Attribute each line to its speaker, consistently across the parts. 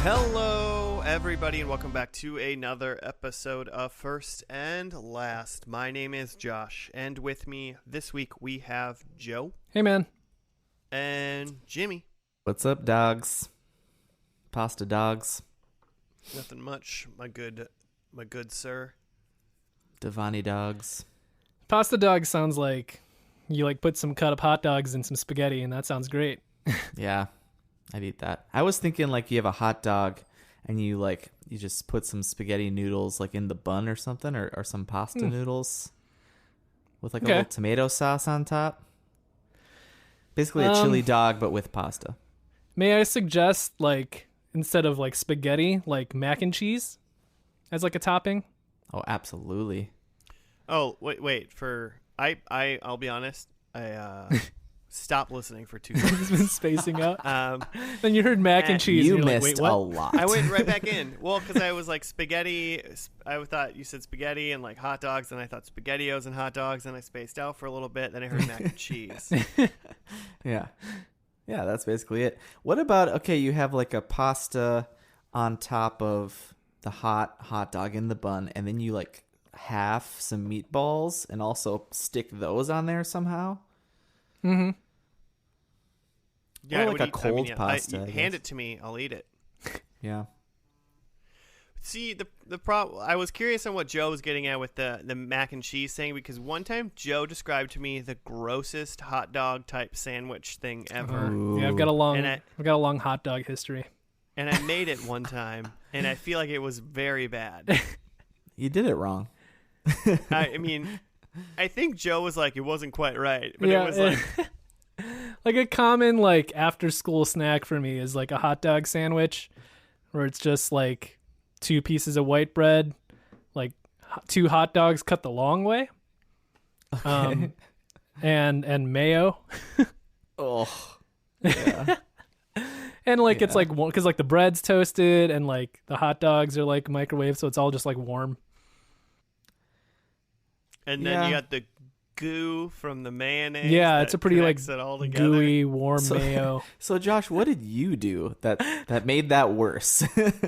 Speaker 1: Hello, everybody, and welcome back to another episode of First and Last. My name is Josh, and with me this week we have Joe.
Speaker 2: Hey, man.
Speaker 1: And Jimmy.
Speaker 3: What's up, dogs? Pasta dogs.
Speaker 1: Nothing much, my good sir.
Speaker 3: Devani dogs.
Speaker 2: Pasta dog sounds like you put some cut up hot dogs in some spaghetti, and that sounds great.
Speaker 3: Yeah, I'd eat that. I was thinking you have a hot dog and you just put some spaghetti noodles in the bun or something, or some pasta noodles with a little tomato sauce on top. Basically a chili dog, but with pasta.
Speaker 2: May I suggest instead of spaghetti, mac and cheese as a topping?
Speaker 3: Oh, absolutely.
Speaker 1: Oh, wait. I'll be honest. I stopped listening for 2 seconds.
Speaker 2: He's been spacing out. Then you heard mac and cheese.
Speaker 3: You
Speaker 2: and
Speaker 3: missed
Speaker 2: wait, what?
Speaker 3: a lot.
Speaker 1: I went right back in. Well, because I was spaghetti. I thought you said spaghetti and hot dogs, and I thought SpaghettiOs and hot dogs, and I spaced out for a little bit. Then I heard mac and cheese.
Speaker 3: Yeah, that's basically it. What about, you have a pasta on top of the hot dog in the bun, and then you half some meatballs and also stick those on there somehow?
Speaker 2: Mm-hmm.
Speaker 1: Yeah,
Speaker 3: or a cold pasta.
Speaker 1: Hand it to me, I'll eat it.
Speaker 3: Yeah.
Speaker 1: See, the problem, I was curious on what Joe was getting at with the mac and cheese thing, because one time Joe described to me the grossest hot dog type sandwich thing ever.
Speaker 2: Yeah, I've got a long hot dog history.
Speaker 1: And I made it one time, and I feel like it was very bad.
Speaker 3: You did it wrong.
Speaker 1: I mean, I think Joe was it wasn't quite right, but it was
Speaker 2: a common after school snack for me is a hot dog sandwich, where it's just 2 pieces of white bread, 2 hot dogs cut the long way,
Speaker 3: Okay.
Speaker 2: and mayo.
Speaker 3: Oh, yeah.
Speaker 2: And it's because the bread's toasted and the hot dogs are microwave, so it's all just warm.
Speaker 1: And then you got the goo from the mayonnaise.
Speaker 2: Yeah, it's a pretty
Speaker 1: it all together.
Speaker 2: gooey, warm mayo.
Speaker 3: So Josh, what did you do that made that worse?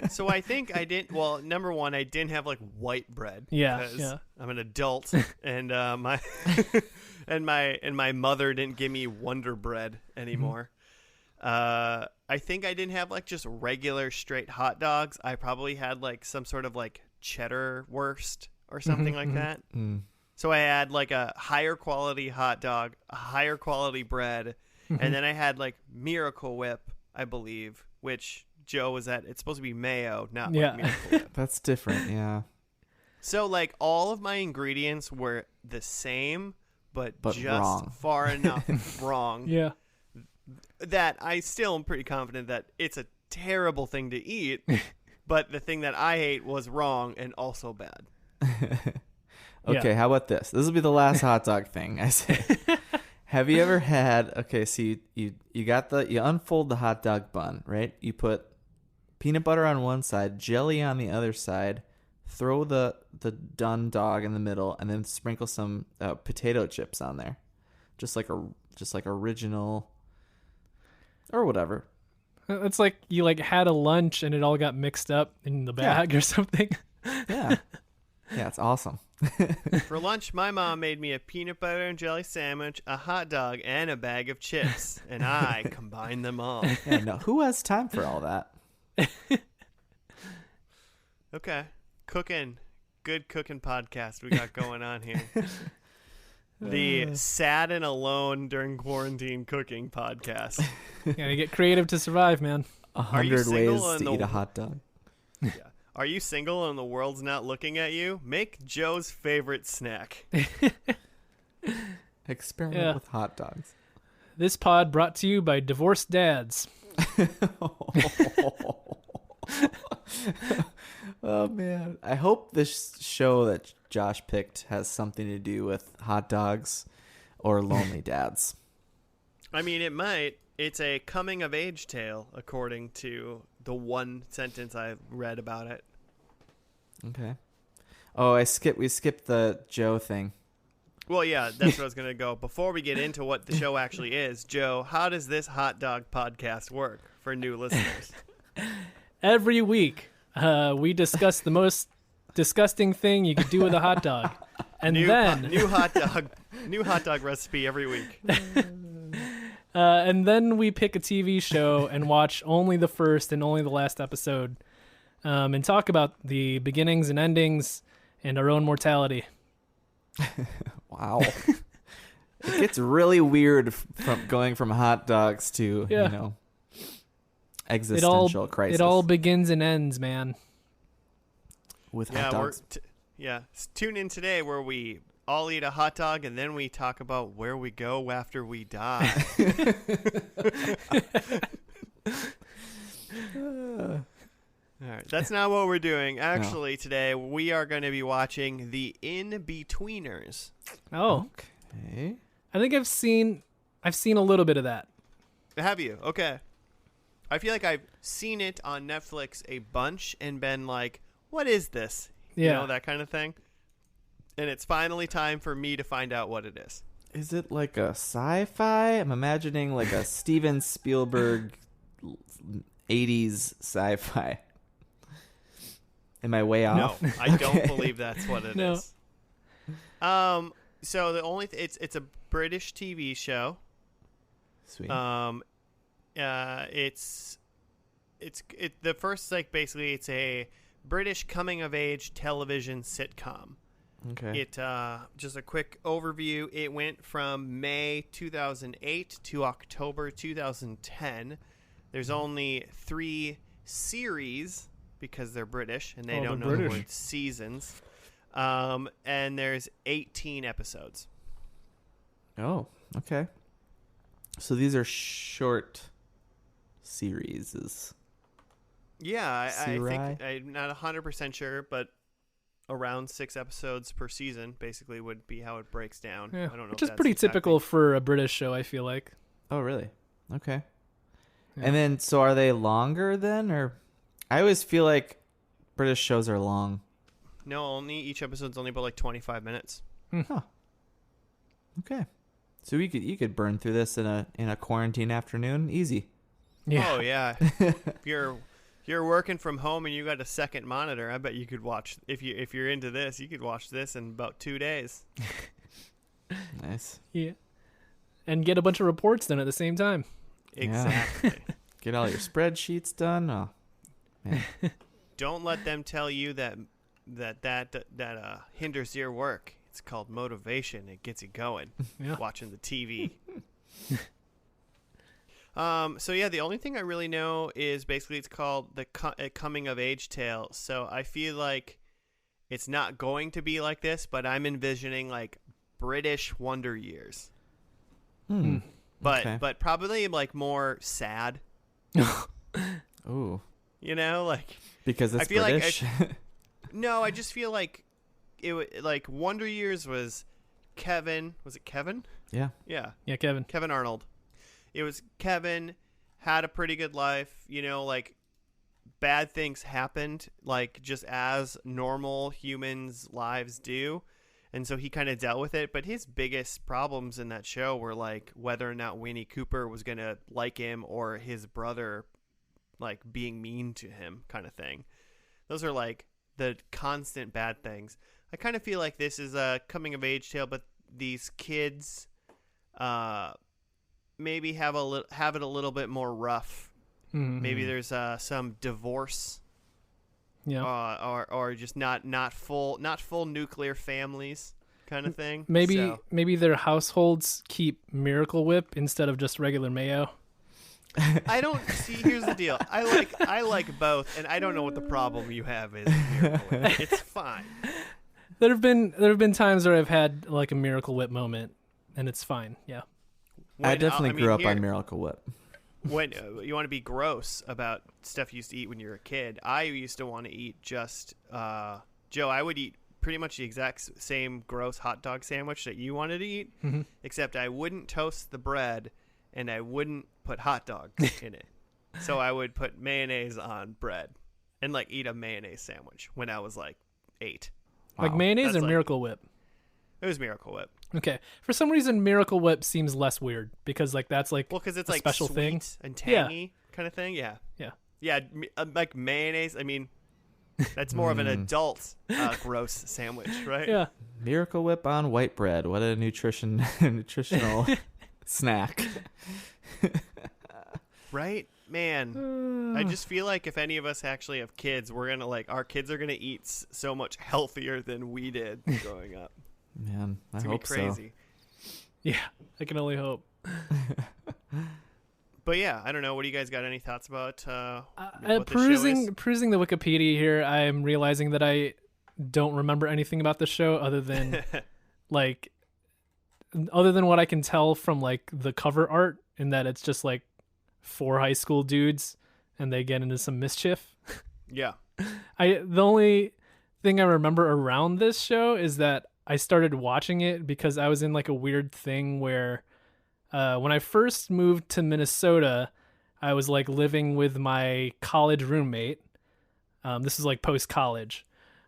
Speaker 1: So I think I didn't. Well, number one, I didn't have white bread.
Speaker 2: Yeah,
Speaker 1: because I'm an adult, and my and my mother didn't give me Wonder Bread anymore. I think I didn't have just regular straight hot dogs. I probably had some sort of cheddar wurst or something like that.
Speaker 3: Mm.
Speaker 1: So I had a higher quality hot dog, a higher quality bread, and then I had Miracle Whip, I believe, which Joe was at. It's supposed to be mayo, not Miracle Whip.
Speaker 3: That's different, yeah.
Speaker 1: So all of my ingredients were the same, but just
Speaker 3: wrong.
Speaker 1: far enough wrong.
Speaker 2: Yeah.
Speaker 1: That I still am pretty confident that it's a terrible thing to eat, but the thing that I ate was wrong and also bad.
Speaker 3: Okay, How about this? This will be the last hot dog thing I say. Have you ever had? Okay, so you unfold the hot dog bun, right? You put peanut butter on one side, jelly on the other side, throw the done dog in the middle, and then sprinkle some potato chips on there, just like original or whatever.
Speaker 2: It's you had a lunch and it all got mixed up in the bag or something.
Speaker 3: Yeah. Yeah, it's awesome.
Speaker 1: For lunch, my mom made me a peanut butter and jelly sandwich, a hot dog, and a bag of chips, and I combined them all.
Speaker 3: Yeah, no, who has time for all that?
Speaker 1: Okay. Good cooking podcast we got going on here. The sad and alone during quarantine cooking podcast.
Speaker 2: Gotta get creative to survive, man.
Speaker 3: 100 ways to eat a hot dog.
Speaker 1: Yeah. Are you single and the world's not looking at you? Make Joe's favorite snack.
Speaker 3: Experiment with hot dogs.
Speaker 2: This pod brought to you by divorced dads.
Speaker 3: Oh, man. I hope this show that Josh picked has something to do with hot dogs or lonely dads.
Speaker 1: I mean, it might. It's a coming-of-age tale, according to the one sentence I read about it.
Speaker 3: Okay. Oh, we skipped the Joe thing.
Speaker 1: Well, yeah, that's what I was going to go. Before we get into what the show actually is, Joe, how does this hot dog podcast work for new listeners?
Speaker 2: Every week, we discuss the most disgusting thing you could do with a hot dog, and
Speaker 1: new hot dog recipe every week.
Speaker 2: And then we pick a TV show and watch only the first and only the last episode, and talk about the beginnings and endings and our own mortality.
Speaker 3: Wow. It gets really weird from going from hot dogs to, existential crisis.
Speaker 2: It all begins and ends, man.
Speaker 3: With hot dogs.
Speaker 1: Tune in today where we all eat a hot dog and then we talk about where we go after we die. All right, that's not what we're doing. Actually, today we are going to be watching the Inbetweeners.
Speaker 2: Oh,
Speaker 3: okay.
Speaker 2: I think I've seen a little bit of that.
Speaker 1: Have you? Okay. I feel like I've seen it on Netflix a bunch and been like, "What is this?"
Speaker 2: Yeah.
Speaker 1: You know, that kind of thing. And it's finally time for me to find out what it is.
Speaker 3: Is it like a sci-fi? I'm imagining like a Steven Spielberg 80s sci-fi. Am I way off?
Speaker 1: No, I don't believe that's what it is. So the only it's a British TV show.
Speaker 3: Sweet.
Speaker 1: The first, like, basically it's a British coming of age television sitcom.
Speaker 3: Okay.
Speaker 1: It just a quick overview. It went from May 2008 to October 2010. There's only 3 series because they're British and they don't know the word seasons. And there's 18 episodes.
Speaker 3: Oh, okay. So these are short series.
Speaker 1: Yeah, I think I'm not 100% sure, but around 6 episodes per season basically would be how it breaks down.
Speaker 2: Yeah,
Speaker 1: I don't know.
Speaker 2: which is pretty typical for a British show, I feel like.
Speaker 3: Oh, really? Okay.
Speaker 2: Yeah.
Speaker 3: And then, so are they longer then, or? I always feel like British shows are long.
Speaker 1: No, each episode's only about like 25 minutes.
Speaker 3: Huh. Okay. So you could burn through this in a quarantine afternoon, easy.
Speaker 2: Yeah.
Speaker 1: Oh yeah. If you're working from home and you got a second monitor, I bet you could watch if you're into this, you could watch this in about 2 days.
Speaker 3: Nice.
Speaker 2: Yeah. And get a bunch of reports done at the same time.
Speaker 1: Exactly.
Speaker 3: Get all your spreadsheets done. Oh, man.
Speaker 1: Don't let them tell you that hinders your work. It's called motivation. It gets you going.
Speaker 2: Yeah.
Speaker 1: Watching the TV. So yeah, the only thing I really know is basically it's called the coming of age tale. So I feel like it's not going to be like this, but I'm envisioning like British Wonder Years. But probably like more sad.
Speaker 3: Ooh.
Speaker 1: You know, like
Speaker 3: because it's
Speaker 1: I feel
Speaker 3: British.
Speaker 1: No, I just feel like like Wonder Years was Kevin. Was it Kevin?
Speaker 3: Yeah.
Speaker 1: Yeah.
Speaker 2: Yeah, Kevin.
Speaker 1: Kevin Arnold. It was Kevin had a pretty good life, you know, like bad things happened, like just as normal humans' lives do. And so he kind of dealt with it. But his biggest problems in that show were like whether or not Winnie Cooper was going to like him or his brother like being mean to him kind of thing. Those are like the constant bad things. I kind of feel like this is a coming of age tale, but these kids maybe have it a little bit more rough.
Speaker 2: Mm-hmm.
Speaker 1: Maybe there's some divorce.
Speaker 2: Yeah.
Speaker 1: Or just not full nuclear families kind of thing.
Speaker 2: Maybe their households keep Miracle Whip instead of just regular mayo.
Speaker 1: I don't see. Here's the deal. I like both, and I don't know what the problem you have is. With Miracle Whip. It's fine.
Speaker 2: There have been times where I've had like a Miracle Whip moment, and it's fine. Yeah.
Speaker 3: I definitely grew up on Miracle Whip.
Speaker 1: When you want to be gross about stuff you used to eat when you were a kid, I used to want to eat just Joe. I would eat pretty much the exact same gross hot dog sandwich that you wanted to eat, except I wouldn't toast the bread and I wouldn't put hot dog in it. So I would put mayonnaise on bread and like eat a mayonnaise sandwich when I was like 8.
Speaker 2: Like mayonnaise or Miracle Whip?
Speaker 1: It was Miracle Whip.
Speaker 2: Okay. For some reason, Miracle Whip seems less weird because like that's like
Speaker 1: because it's
Speaker 2: a
Speaker 1: like
Speaker 2: special
Speaker 1: sweet
Speaker 2: thing
Speaker 1: and tangy kind of thing. Yeah.
Speaker 2: Yeah.
Speaker 1: Yeah, like mayonnaise. I mean, that's more of an adult gross sandwich, right?
Speaker 2: Yeah.
Speaker 3: Miracle Whip on white bread. What a nutritional snack.
Speaker 1: Right? Man, I just feel like if any of us actually have kids, we're going to our kids are going to eat so much healthier than we did growing up.
Speaker 3: Man, I
Speaker 1: It's
Speaker 3: hope
Speaker 1: going to be crazy.
Speaker 2: Yeah, I can only hope.
Speaker 1: But yeah, I don't know. What do you guys got? Any thoughts about what the show
Speaker 2: perusing
Speaker 1: is?
Speaker 2: the Wikipedia here, I'm realizing that I don't remember anything about the show other than like what I can tell from like the cover art, in that it's just like 4 high school dudes and they get into some mischief.
Speaker 1: Yeah.
Speaker 2: The only thing I remember around this show is that I started watching it because I was in like a weird thing where when I first moved to Minnesota, I was like living with my college roommate. This is like post-college.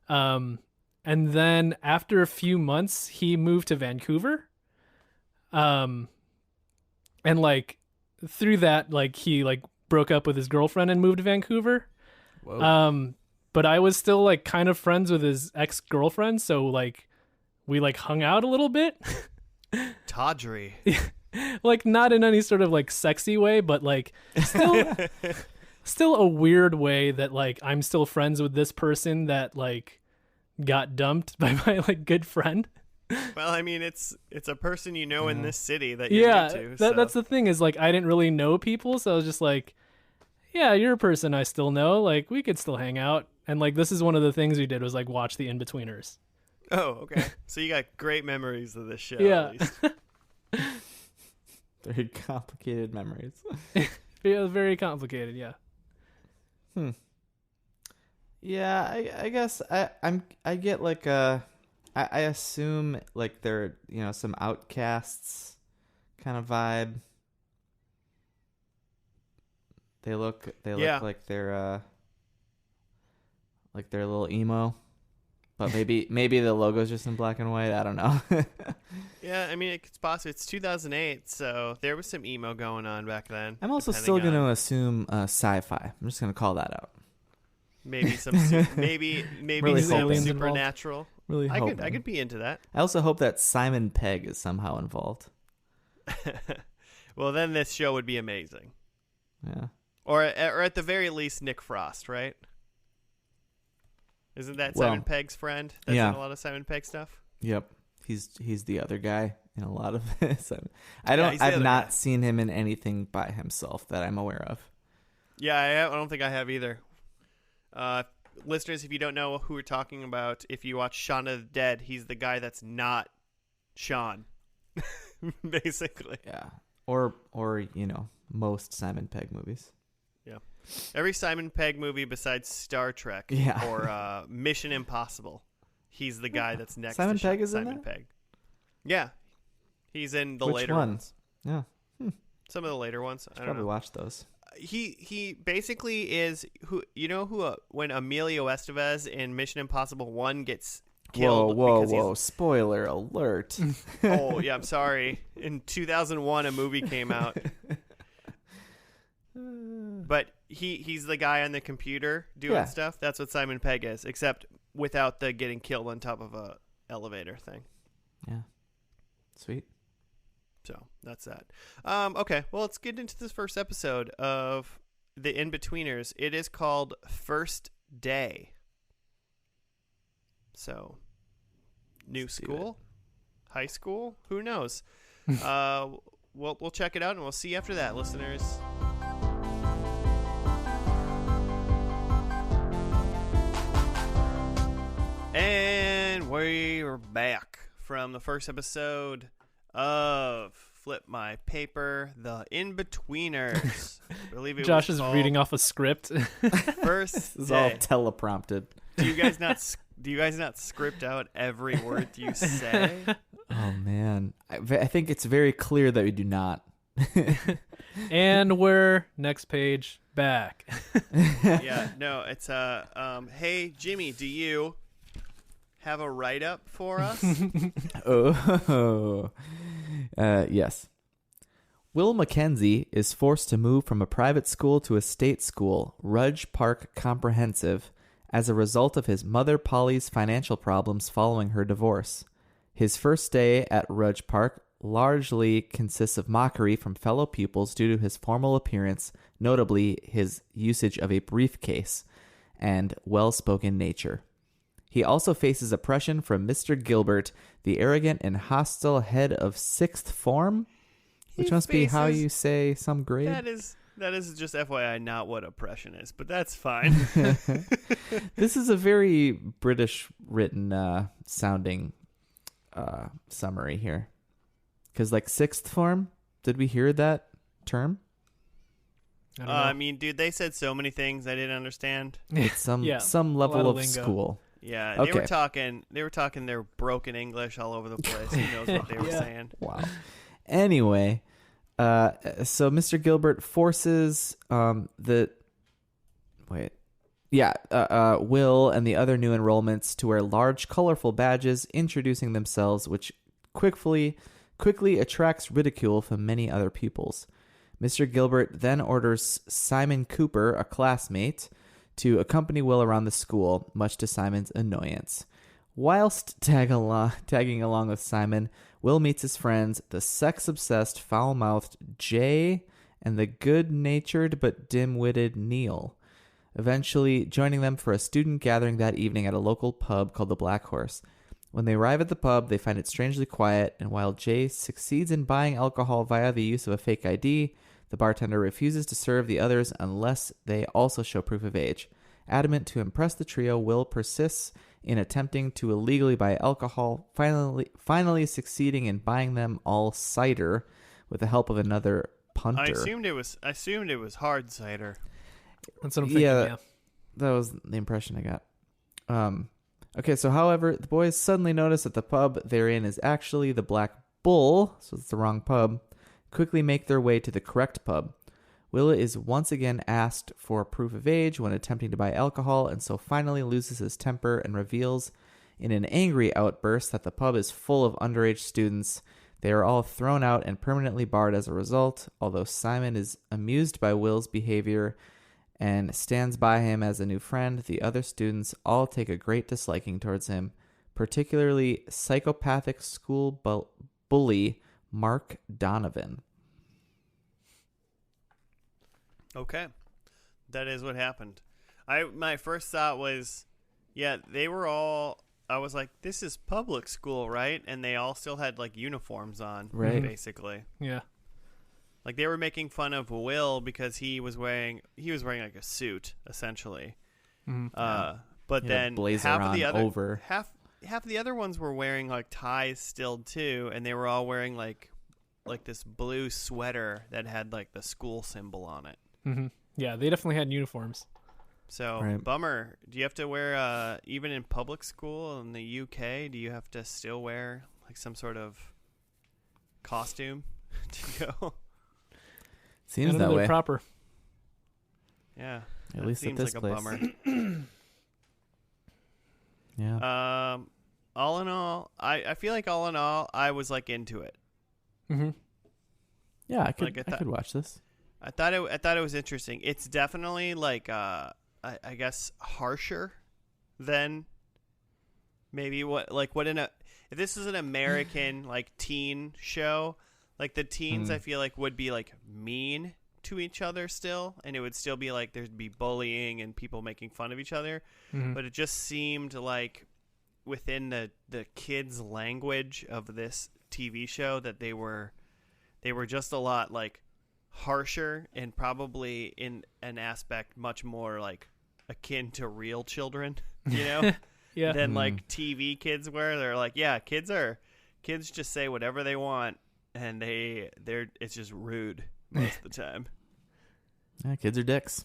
Speaker 2: And then after a few months, he moved to Vancouver. And like through that, like he like broke up with his girlfriend and moved to Vancouver.
Speaker 3: Whoa.
Speaker 2: But I was still like kind of friends with his ex-girlfriend, so like we like hung out a little bit.
Speaker 1: Tawdry.
Speaker 2: Like not in any sort of like sexy way, but like still a weird way that like I'm still friends with this person that like got dumped by my like good friend.
Speaker 1: Well, I mean, it's a person you know in this city that you're into.
Speaker 2: That's the thing, is like I didn't really know people, so I was just like, yeah, you're a person I still know, like we could still hang out. And like this is one of the things we did was like watch the Inbetweeners.
Speaker 1: Oh, okay. So you got great memories of this show.
Speaker 2: Yeah.
Speaker 1: At least.
Speaker 3: Very complicated memories.
Speaker 2: Yeah, very complicated. Yeah.
Speaker 3: Yeah, I guess I get like I assume like they're, you know, some outcasts kind of vibe. They look like they're a little emo. But maybe the logo's just in black and white. I don't know.
Speaker 1: Yeah, I mean, it's possible. It's 2008, so there was some emo going on back then.
Speaker 3: I'm also still going to assume sci-fi. I'm just going to call that out.
Speaker 1: Maybe some maybe
Speaker 3: Really
Speaker 1: some
Speaker 3: hoping.
Speaker 1: supernatural.
Speaker 3: Really
Speaker 1: I
Speaker 3: hoping.
Speaker 1: could be into that.
Speaker 3: I also hope that Simon Pegg is somehow involved.
Speaker 1: Well, then this show would be amazing.
Speaker 3: Yeah.
Speaker 1: Or at the very least, Nick Frost, right? Isn't that Simon Pegg's friend? That's in a lot of Simon Pegg stuff.
Speaker 3: Yep. He's the other guy in a lot of this. I've not seen him in anything by himself that I'm aware of.
Speaker 1: Yeah, I don't think I have either. Listeners, if you don't know who we're talking about, if you watch Shaun of the Dead, he's the guy that's not Shaun, basically.
Speaker 3: Yeah. Or you know, most Simon Pegg movies.
Speaker 1: Yeah. Every Simon Pegg movie besides Star Trek or Mission Impossible, he's the guy that's next
Speaker 3: Simon
Speaker 1: to
Speaker 3: Pegg is
Speaker 1: Simon
Speaker 3: in there?
Speaker 1: Pegg. Yeah. He's in the
Speaker 3: Which
Speaker 1: later
Speaker 3: ones? Yeah.
Speaker 1: Some of the later ones. I don't
Speaker 3: Probably
Speaker 1: know.
Speaker 3: watch those.
Speaker 1: He basically is who when Emilio Estevez in Mission Impossible 1 gets killed.
Speaker 3: Whoa! Spoiler alert!
Speaker 1: Oh yeah, I'm sorry. In 2001, a movie came out, but he's the guy on the computer doing stuff. That's what Simon Pegg is, except without the getting killed on top of a elevator thing.
Speaker 3: Yeah, sweet.
Speaker 1: So that's that. Okay, well, let's get into this first episode of the Inbetweeners. It is called First Day. So, new school, high school, who knows? We'll check it out, and we'll see you after that, listeners. And we're back from the first episode of Flip My Paper, the Inbetweeners. I believe it
Speaker 2: Josh
Speaker 1: was
Speaker 2: is
Speaker 1: called
Speaker 2: reading off a script.
Speaker 1: First
Speaker 3: This is
Speaker 1: Day.
Speaker 3: all teleprompted.
Speaker 1: Do you guys not script out every word you say?
Speaker 3: Oh man, I think it's very clear that we do not.
Speaker 2: And we're next page back.
Speaker 1: Yeah, no, it's hey Jimmy, do you have a write-up for us?
Speaker 3: Oh, yes. Will Mackenzie is forced to move from a private school to a state school, Rudge Park Comprehensive, as a result of his mother Polly's financial problems following her divorce. His first day at Rudge Park largely consists of mockery from fellow pupils due to his formal appearance, notably his usage of a briefcase, and well-spoken nature. He also faces oppression from Mr. Gilbert, the arrogant and hostile head of sixth form, which must be how you say some grade.
Speaker 1: That is just FYI not what oppression is, but that's fine.
Speaker 3: This is a very British written sounding summary here. Because like sixth form, did we hear that term?
Speaker 1: I mean, dude, they said so many things I didn't understand.
Speaker 3: It's some level of
Speaker 2: lingo.
Speaker 3: School.
Speaker 1: Yeah,
Speaker 3: okay.
Speaker 1: They were talking their broken English all over the place. Who knows what they were saying?
Speaker 3: Wow. Anyway, so Mr. Gilbert forces Will and the other new enrollments to wear large, colorful badges introducing themselves, which quickly attracts ridicule from many other pupils. Mr. Gilbert then orders Simon Cooper, a classmate, to accompany Will around the school, much to Simon's annoyance. Whilst tagging along with Simon, Will meets his friends, the sex-obsessed, foul-mouthed Jay and the good-natured but dim-witted Neil, eventually joining them for a student gathering that evening at a local pub called the Black Horse. When they arrive at the pub, they find it strangely quiet, and while Jay succeeds in buying alcohol via the use of a fake ID, the bartender refuses to serve the others unless they also show proof of age. Adamant to impress the trio, Will persists in attempting to illegally buy alcohol, finally succeeding in buying them all cider with the help of another punter.
Speaker 1: I assumed it was hard cider.
Speaker 2: That's what I'm thinking, yeah.
Speaker 3: That was the impression I got. Okay, so however, the boys suddenly notice that the pub they're in is actually the Black Bull, so it's the wrong pub, quickly make their way to the correct pub. Will is once again asked for proof of age when attempting to buy alcohol, and so finally loses his temper and reveals in an angry outburst that the pub is full of underage students. They are all thrown out and permanently barred as a result, although Simon is amused by Will's behavior and stands by him as a new friend. The other students all take a great disliking towards him, particularly psychopathic school bully Mark Donovan.
Speaker 1: Okay, that is what happened. My first thought was, yeah, they were all. I was like, this is public school, right? And they all still had like uniforms on,
Speaker 3: right?
Speaker 1: Basically,
Speaker 2: yeah.
Speaker 1: Like they were making fun of Will because he was wearing like a suit essentially.
Speaker 2: Mm-hmm.
Speaker 1: But then half of the other ones were wearing like ties still too, and they were all wearing like this blue sweater that had like the school symbol on it.
Speaker 2: Mm-hmm. Yeah, they definitely had uniforms.
Speaker 1: So
Speaker 3: right.
Speaker 1: Bummer. Do you have to wear even in public school in the UK? Do you have to still wear like some sort of costume to go?
Speaker 3: Seems that way.
Speaker 2: Proper.
Speaker 1: Yeah.
Speaker 3: At least
Speaker 1: seems
Speaker 3: at this
Speaker 1: like
Speaker 3: place.
Speaker 1: A bummer.
Speaker 3: Yeah.
Speaker 1: All in all, I feel like all in all, I was like into it.
Speaker 2: Mm-hmm.
Speaker 3: Yeah, I could watch this.
Speaker 1: I thought it was interesting. It's definitely like I guess harsher than maybe if this is an American like teen show, like the teens I feel like would be like mean to each other still, and it would still be like there'd be bullying and people making fun of each other.
Speaker 2: Mm-hmm.
Speaker 1: But it just seemed like within the kids' language of this TV show that they were just a lot like harsher and probably in an aspect much more like akin to real children, you know,
Speaker 2: yeah,
Speaker 1: than like TV kids were. They're like, yeah, kids just say whatever they want, and it's just rude most of the time.
Speaker 3: Yeah, kids are dicks.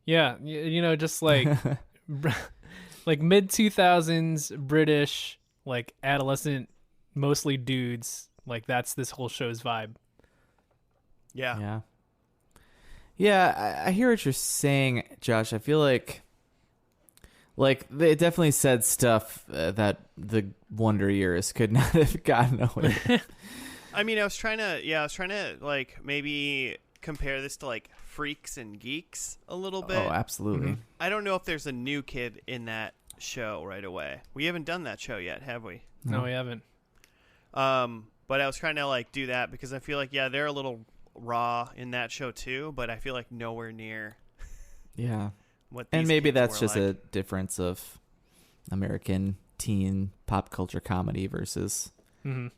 Speaker 2: Yeah, just like like mid 2000s British like adolescent, mostly dudes. Like that's this whole show's vibe.
Speaker 1: Yeah.
Speaker 3: Yeah, I hear what you're saying, Josh. I feel like they definitely said stuff that the Wonder Years could not have gotten away with.
Speaker 1: I mean, I was trying to like maybe compare this to like Freaks and Geeks a little bit.
Speaker 3: Oh, absolutely.
Speaker 2: Mm-hmm.
Speaker 1: I don't know if there's a new kid in that show right away. We haven't done that show yet, have we?
Speaker 2: No, we haven't.
Speaker 1: But I was trying to like do that because I feel like they're a little raw in that show too, but I feel like nowhere near.
Speaker 3: Yeah.
Speaker 1: What these
Speaker 3: And maybe
Speaker 1: kids
Speaker 3: that's
Speaker 1: were
Speaker 3: just
Speaker 1: like.
Speaker 3: a difference of American teen pop culture comedy versus
Speaker 2: Mm-hmm.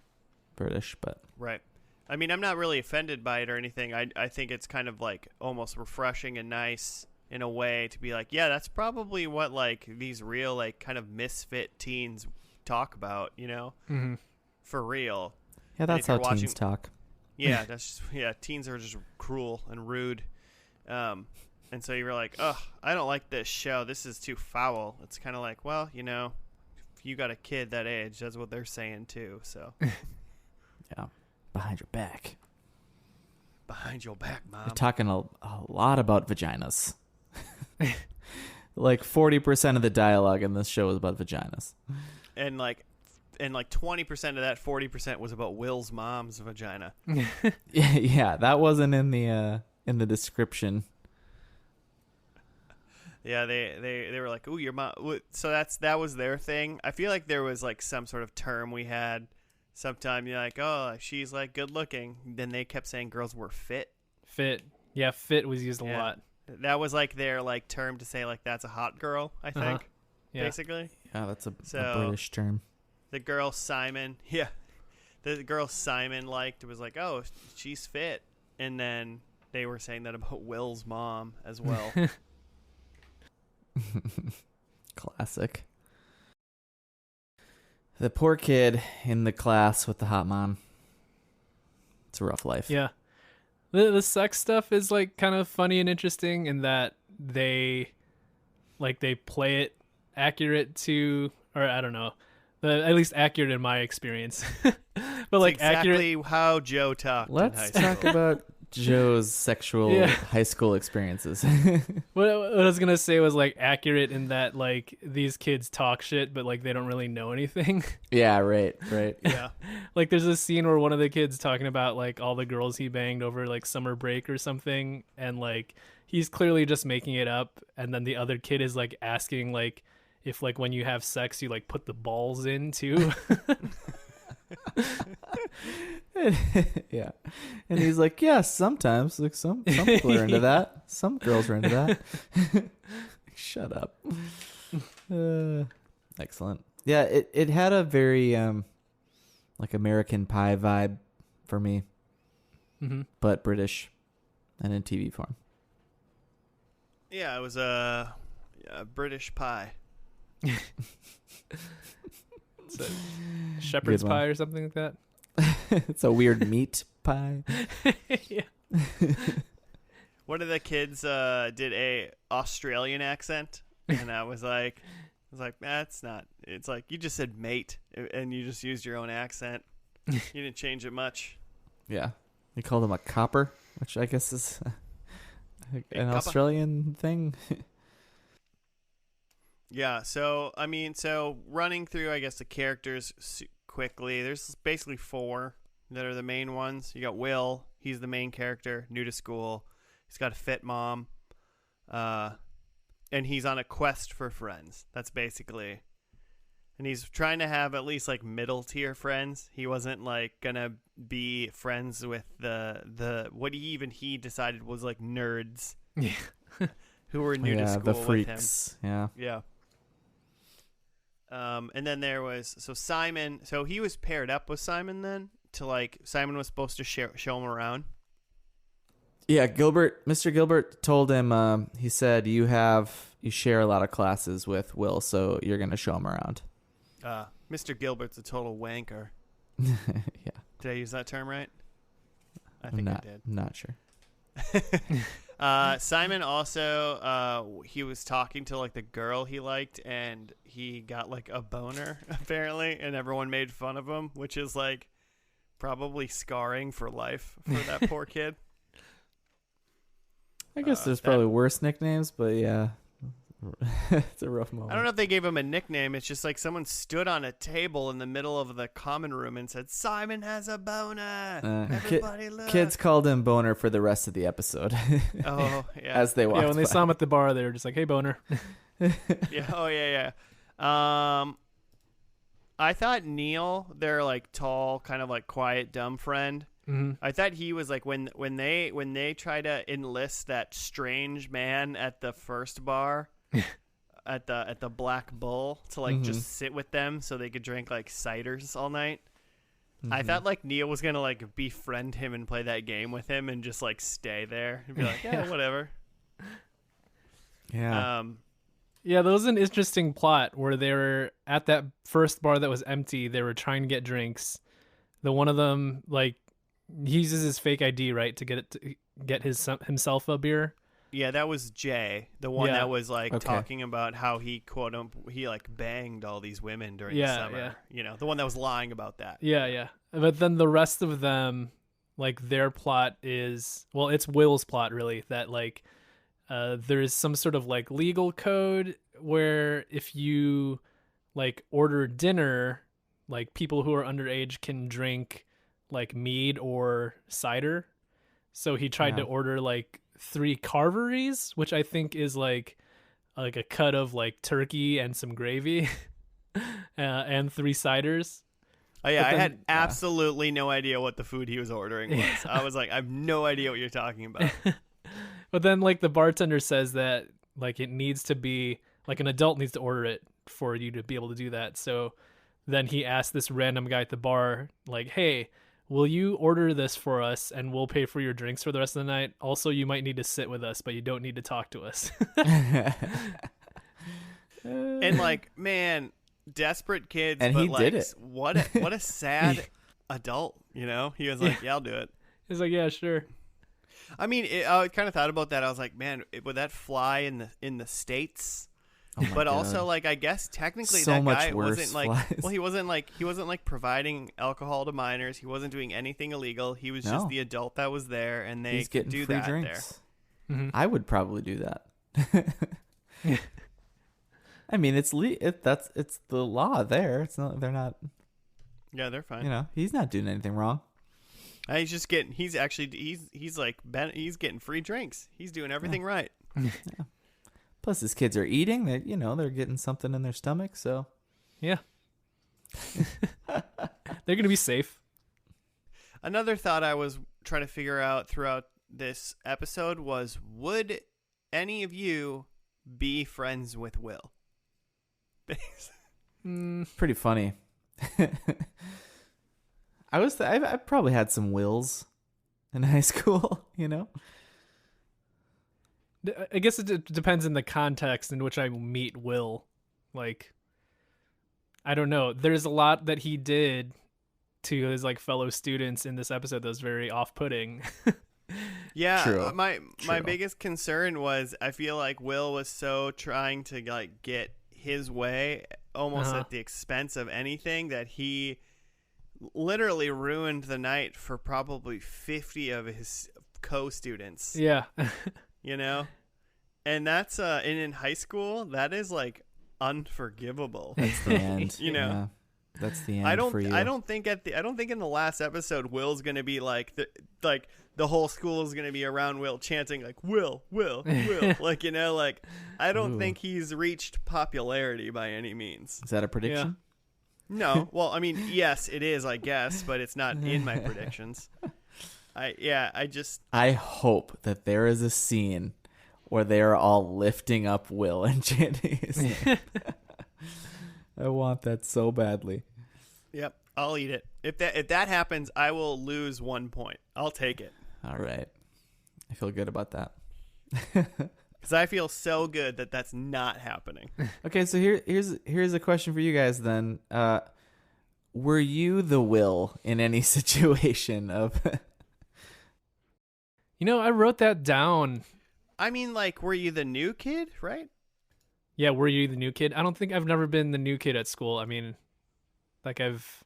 Speaker 3: British, but
Speaker 1: Right. I mean, I'm not really offended by it or anything. I think it's kind of like almost refreshing and nice in a way to be like, yeah, that's probably what like these real like kind of misfit teens talk about, you know,
Speaker 2: Mm-hmm.
Speaker 1: for real.
Speaker 3: yeah, that's
Speaker 1: if
Speaker 3: how
Speaker 1: you're watching-
Speaker 3: teens talk.
Speaker 1: Yeah, teens are just cruel and rude. And so you were like, ugh, I don't like this show. This is too foul. It's kind of like, well, you know, if you got a kid that age, that's what they're saying too. So
Speaker 3: Yeah, behind your back.
Speaker 1: behind your back, Mom.
Speaker 3: They're talking a lot about vaginas. Like 40% of the dialogue in this show is about vaginas.
Speaker 1: And like 20% of that 40% was about Will's mom's vagina.
Speaker 3: Yeah, that wasn't in the description.
Speaker 1: Yeah, they were like, "Ooh, your mom." So that was their thing. I feel like there was like some sort of term we had. Sometime you're like, "Oh, she's like good looking." Then they kept saying girls were fit.
Speaker 2: Fit. Yeah, fit was used a
Speaker 1: Yeah.
Speaker 2: lot.
Speaker 1: That was like their like term to say like that's a hot girl. I think
Speaker 2: Uh-huh. Yeah.
Speaker 1: basically
Speaker 3: Yeah, that's a
Speaker 1: So-
Speaker 3: British term.
Speaker 1: the girl Simon, the girl Simon liked was like, "Oh, she's fit," and then they were saying that about Will's mom as well.
Speaker 3: Classic. The poor kid in the class with the hot mom. It's a rough life.
Speaker 2: Yeah. The sex stuff is like kind of funny and interesting in that they play it accurate to, or I don't know, at least accurate in my experience. But like
Speaker 1: It's exactly
Speaker 2: accurate.
Speaker 1: how Joe talked in high
Speaker 3: Let's
Speaker 1: school.
Speaker 3: talk about Joe's sexual
Speaker 2: Yeah.
Speaker 3: high school experiences.
Speaker 2: What I was gonna say was like accurate in that like these kids talk shit, but like they don't really know anything.
Speaker 3: Yeah, right.
Speaker 1: Yeah.
Speaker 2: Like there's a scene where one of the kids talking about like all the girls he banged over like summer break or something, and like he's clearly just making it up, and then the other kid is like asking like if like when you have sex you like put the balls in too.
Speaker 3: Yeah. And he's like, yeah, sometimes. Like some people are into that. Some girls are into that. Shut up. Excellent. Yeah, it had a very like American Pie vibe for me,
Speaker 2: Mm-hmm.
Speaker 3: but British and in TV form.
Speaker 1: Yeah, it was a British pie.
Speaker 2: It's a shepherd's
Speaker 3: Good one.
Speaker 2: pie or something like that.
Speaker 3: It's a weird meat pie.
Speaker 2: Yeah.
Speaker 1: One of the kids did a Australian accent, and I was like, that's not. It's like you just said mate, and you just used your own accent. You didn't change it much.
Speaker 3: Yeah. They called him a copper, which I guess is an
Speaker 1: copper.
Speaker 3: Australian thing.
Speaker 1: Yeah. So I mean, running through, I guess the characters quickly. There's basically 4 that are the main ones. You got Will. He's the main character, new to school. He's got a fit mom, and he's on a quest for friends. That's basically, and he's trying to have at least like middle tier friends. He wasn't like gonna be friends with the what he decided was like nerds
Speaker 2: Yeah.
Speaker 1: who were new to
Speaker 3: Yeah,
Speaker 1: school
Speaker 3: the
Speaker 1: with him.
Speaker 3: freaks. Yeah.
Speaker 1: Yeah. And then there was Simon. So he was paired up with Simon then to like Simon was supposed to show him around.
Speaker 3: Yeah, Mr. Gilbert told him, he said, you share a lot of classes with Will, so you're going to show him around.
Speaker 1: Mr. Gilbert's a total wanker.
Speaker 3: Yeah.
Speaker 1: Did I use that term right? I think I did.
Speaker 3: I'm not sure.
Speaker 1: Simon also, he was talking to like the girl he liked, and he got like a boner apparently, and everyone made fun of him, which is like probably scarring for life for that poor kid.
Speaker 3: I guess there's probably worse nicknames, but yeah, It's a rough moment.
Speaker 1: I don't know if they gave him a nickname. It's just like someone stood on a table in the middle of the common room and said, "Simon has a boner. Everybody look."
Speaker 3: Kids called him Boner for the rest of the episode.
Speaker 1: Oh, yeah.
Speaker 3: As they walked
Speaker 2: Yeah, when they
Speaker 3: by.
Speaker 2: saw him at the bar, they were just like, "Hey, boner."
Speaker 1: Yeah. Oh, yeah, yeah. I thought Neil, their like tall, kind of like quiet, dumb friend.
Speaker 2: Mm-hmm.
Speaker 1: I thought he was like when they try to enlist that strange man at the first bar, at the Black Bull to like just sit with them so they could drink like ciders all night. I thought like Neil was gonna like befriend him and play that game with him and just like stay there and be like, yeah, whatever.
Speaker 3: Yeah.
Speaker 2: Yeah, that was an interesting plot where they were at that first bar that was empty. They were trying to get drinks. The one of them, like, he uses his fake ID, right, to get himself a beer.
Speaker 1: Yeah, that was Jay, the one
Speaker 2: Yeah.
Speaker 1: that was like
Speaker 3: Okay.
Speaker 1: talking about how he he like banged all these women during the
Speaker 2: Yeah,
Speaker 1: summer.
Speaker 2: yeah.
Speaker 1: You know, the one that was lying about that.
Speaker 2: Yeah, yeah. But then the rest of them, like, their plot is, well, it's Will's plot, really, that, like, there's some sort of, like, legal code where if you, like, order dinner, like, people who are underage can drink, like, mead or cider. So he tried to order, like, 3 carveries, which I think is, like a cut of, like, turkey and some gravy, and 3 ciders.
Speaker 1: Oh yeah,
Speaker 2: But
Speaker 1: I
Speaker 2: then-
Speaker 1: had absolutely no idea what the food he was ordering was.
Speaker 2: Yeah.
Speaker 1: I was like, I have no idea what you're talking about.
Speaker 2: But then, like, the bartender says that, like, it needs to be, like, an adult needs to order it for you to be able to do that. So then he asked this random guy at the bar, like, "Hey, will you order this for us and we'll pay for your drinks for the rest of the night? Also, you might need to sit with us, but you don't need to talk to us."
Speaker 1: And like, man, desperate kids.
Speaker 3: And
Speaker 1: but
Speaker 3: he
Speaker 1: like,
Speaker 3: did it.
Speaker 1: What a sad adult. You know, he was like, "Yeah, I'll do it."
Speaker 2: He's like, "Yeah, sure."
Speaker 1: I mean, I kind of thought about that. I was like, man, would that fly in the States?
Speaker 3: Oh my
Speaker 1: But
Speaker 3: God.
Speaker 1: also, like, I guess technically
Speaker 3: So
Speaker 1: that
Speaker 3: much
Speaker 1: guy
Speaker 3: worse
Speaker 1: wasn't like,
Speaker 3: flies.
Speaker 1: well, he wasn't like providing alcohol to minors. He wasn't doing anything illegal. He was
Speaker 3: No.
Speaker 1: just the adult that was there, and they
Speaker 3: He's
Speaker 1: could
Speaker 3: getting
Speaker 1: do
Speaker 3: free
Speaker 1: that
Speaker 3: drinks.
Speaker 2: Mhm.
Speaker 3: I would probably do that. I mean, it's it's the law there. It's not. They're not.
Speaker 1: there. Yeah, they're fine.
Speaker 3: You know, he's not doing anything wrong.
Speaker 1: He's just getting. He's actually. He's getting free drinks. He's doing everything right.
Speaker 3: Plus, his kids are eating. They, they're getting something in their stomach. So
Speaker 2: Yeah. They're going to be safe.
Speaker 1: Another thought I was trying to figure out throughout this episode was: would any of you be friends with Will?
Speaker 3: pretty funny. I probably had some wills in high school.
Speaker 2: I guess it depends in the context in which I meet Will. Like, I don't know. There's a lot that he did to his, like, fellow students in this episode that was very off-putting.
Speaker 1: Yeah,
Speaker 3: True.
Speaker 1: my
Speaker 3: True.
Speaker 1: biggest concern was I feel like Will was so trying to like get his way almost at the expense of anything that he literally ruined the night for probably 50 of his co-students.
Speaker 2: Yeah.
Speaker 1: And that's and in high school that is like unforgivable.
Speaker 3: That's the end.
Speaker 1: Yeah.
Speaker 3: That's the end
Speaker 1: I don't
Speaker 3: for you.
Speaker 1: I don't think in the last episode Will's going to be like the whole school is going to be around Will chanting like Will like like I don't
Speaker 3: Ooh.
Speaker 1: think he's reached popularity by any means.
Speaker 3: Is that a prediction?
Speaker 1: No. Well, I mean, yes, it is, I guess, but it's not in my predictions.
Speaker 3: I hope that there is a scene where they are all lifting up Will and chanting his name. I want that so badly.
Speaker 1: Yep, I'll eat it. If that happens, I will lose 1 point. I'll take it.
Speaker 3: All right. I feel good about that.
Speaker 1: Because I feel so good that that's not happening.
Speaker 3: Okay, so here's a question for you guys then. Were you the Will in any situation of
Speaker 2: I wrote that down.
Speaker 1: I mean, like, were you the new kid, right?
Speaker 2: Yeah, were you the new kid? I don't think I've never been the new kid at school. I mean, like I've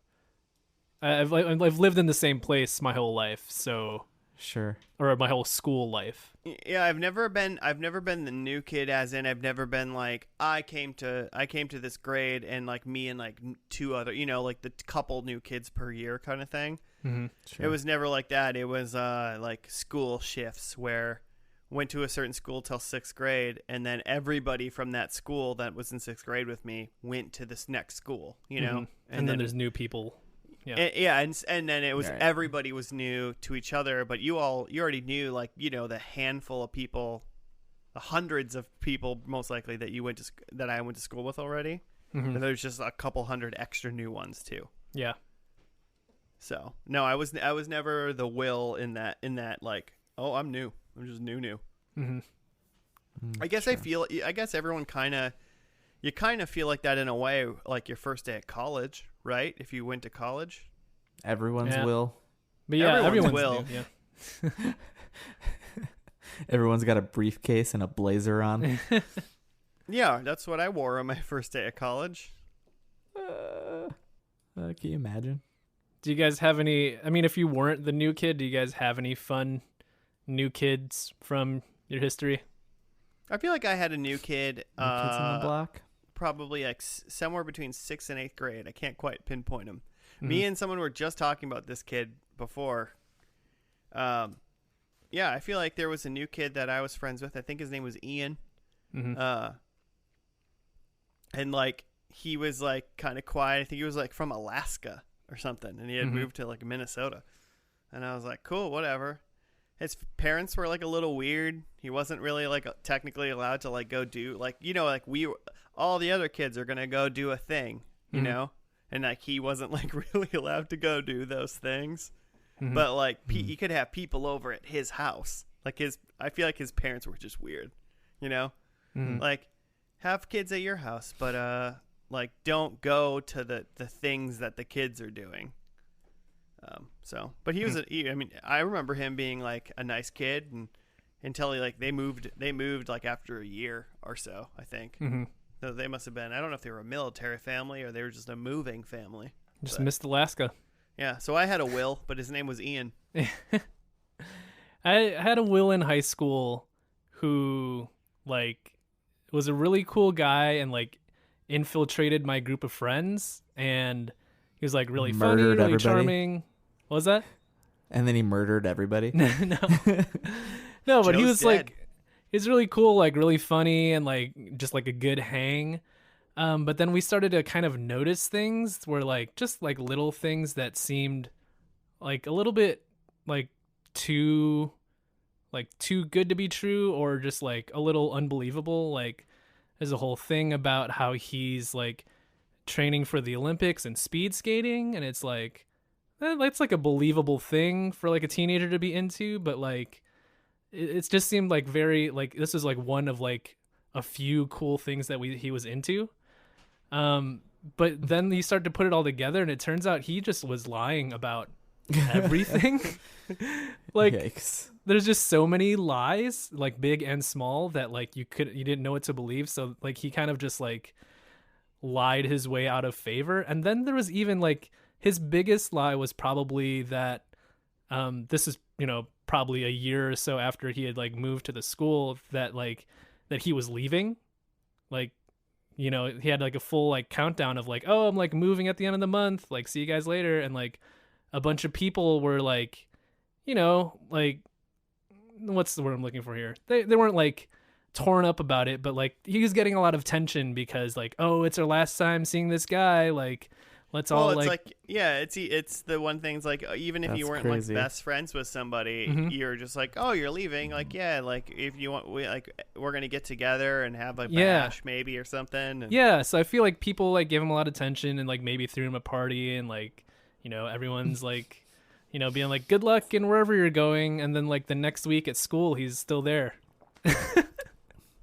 Speaker 2: lived in the same place my whole life, so
Speaker 3: Sure.
Speaker 2: or my whole school life.
Speaker 1: Yeah, I've never been the new kid, as in I've never been like I came to this grade and like me and like two other, like the couple new kids per year kind of thing.
Speaker 2: Mm-hmm.
Speaker 3: Sure.
Speaker 1: It was never like that. It was like school shifts where went to a certain school till 6th grade, and then everybody from that school that was in 6th grade with me went to this next school,
Speaker 2: Mm-hmm. And then there's new people.
Speaker 1: Yeah. And then it was
Speaker 3: Right.
Speaker 1: everybody was new to each other, but you already knew, like, the handful of people, the hundreds of people most likely that I went to school with already.
Speaker 2: Mm-hmm.
Speaker 1: And there's just a couple hundred extra new ones too.
Speaker 2: Yeah.
Speaker 1: So no, I was never the Will in that like, oh, I'm new. I'm just new.
Speaker 2: Mm-hmm.
Speaker 1: I guess
Speaker 3: Sure.
Speaker 1: I guess everyone you kind of feel like that in a way, like your first day at college, right? If you went to college.
Speaker 3: Everyone's
Speaker 2: Yeah.
Speaker 3: Will.
Speaker 2: But yeah,
Speaker 1: Everyone's
Speaker 2: everyone's
Speaker 1: will.
Speaker 2: new, yeah.
Speaker 3: Everyone's got a briefcase and a blazer on.
Speaker 1: Yeah, that's what I wore on my first day at college.
Speaker 3: Can you imagine?
Speaker 2: Do you guys have any? I mean, if you weren't the new kid, do you guys have any fun new kids from your history?
Speaker 1: I feel like I had a new kid,
Speaker 3: New kids on the block.
Speaker 1: probably like somewhere between 6th and 8th grade. I can't quite pinpoint him.
Speaker 2: Mm-hmm.
Speaker 1: Me and someone were just talking about this kid before. Yeah, I feel like there was a new kid that I was friends with. I think his name was Ian.
Speaker 2: Mm-hmm.
Speaker 1: And like he was like kind of quiet. I think he was like from Alaska or something, and he had
Speaker 2: Mm-hmm.
Speaker 1: moved to like Minnesota. And I was like, cool, whatever. His parents were like a little weird. He wasn't really like technically allowed to like go do like, like all the other kids are going to go do a thing, you
Speaker 2: Mhm.
Speaker 1: know? And like he wasn't like really allowed to go do those things.
Speaker 2: Mhm.
Speaker 1: But like you could have people over at his house. Like I feel like his parents were just weird, you know?
Speaker 2: Mhm.
Speaker 1: Like have kids at your house, but like don't go to the things that the kids are doing. But he was I mean, I remember him being like a nice kid, and until they moved like after a year or so, I think.
Speaker 2: Mm-hmm.
Speaker 1: So they must have been, I don't know if they were a military family or they were just a moving family.
Speaker 2: Just
Speaker 1: But-
Speaker 2: missed Alaska.
Speaker 1: Yeah, so I had a Will, but his name was Ian.
Speaker 2: I had a Will in high school who like was a really cool guy and like infiltrated my group of friends, and he was like really funny,
Speaker 3: Murdered
Speaker 2: really
Speaker 3: everybody?
Speaker 2: charming. What was that?
Speaker 3: And then he murdered everybody.
Speaker 2: No. No, but he
Speaker 1: Joe's
Speaker 2: was
Speaker 1: dead.
Speaker 2: like he's really cool, like really funny and like just like a good hang. But then we started to kind of notice things where like just like little things that seemed like a little bit like too good to be true, or just like a little unbelievable. Like there's a whole thing about how he's like training for the Olympics and speed skating, and it's like that's like a believable thing for like a teenager to be into, but like it just seemed like very like this was like one of like a few cool things that he was into. But then you start to put it all together, and it turns out he just was lying about everything. Like
Speaker 3: Yikes.
Speaker 2: there's just so many lies, like big and small, that like you didn't know what to believe. So like he kind of just like lied his way out of favor. And then there was even like his biggest lie was probably that this is probably a year or so after he had like moved to the school, that he was leaving. Like he had like a full like countdown of like, oh, I'm like moving at the end of the month, like see you guys later. And like a bunch of people were like, like what's the word I'm looking for here? They weren't like torn up about it, but like he was getting a lot of tension because like, oh, it's our last time seeing this guy, like let's all
Speaker 1: It's
Speaker 2: like
Speaker 1: yeah, it's the one thing's like, even if you
Speaker 3: That's
Speaker 1: weren't
Speaker 3: crazy.
Speaker 1: like best friends with somebody,
Speaker 2: Mhm.
Speaker 1: you're just like, oh, you're leaving, like, yeah, like if you want, we're gonna get together and have a
Speaker 2: Yeah.
Speaker 1: bash maybe or something. And
Speaker 2: yeah. So I feel like people like gave him a lot of tension and like maybe threw him a party, and like everyone's like being like good luck in wherever you're going, and then like the next week at school he's still there.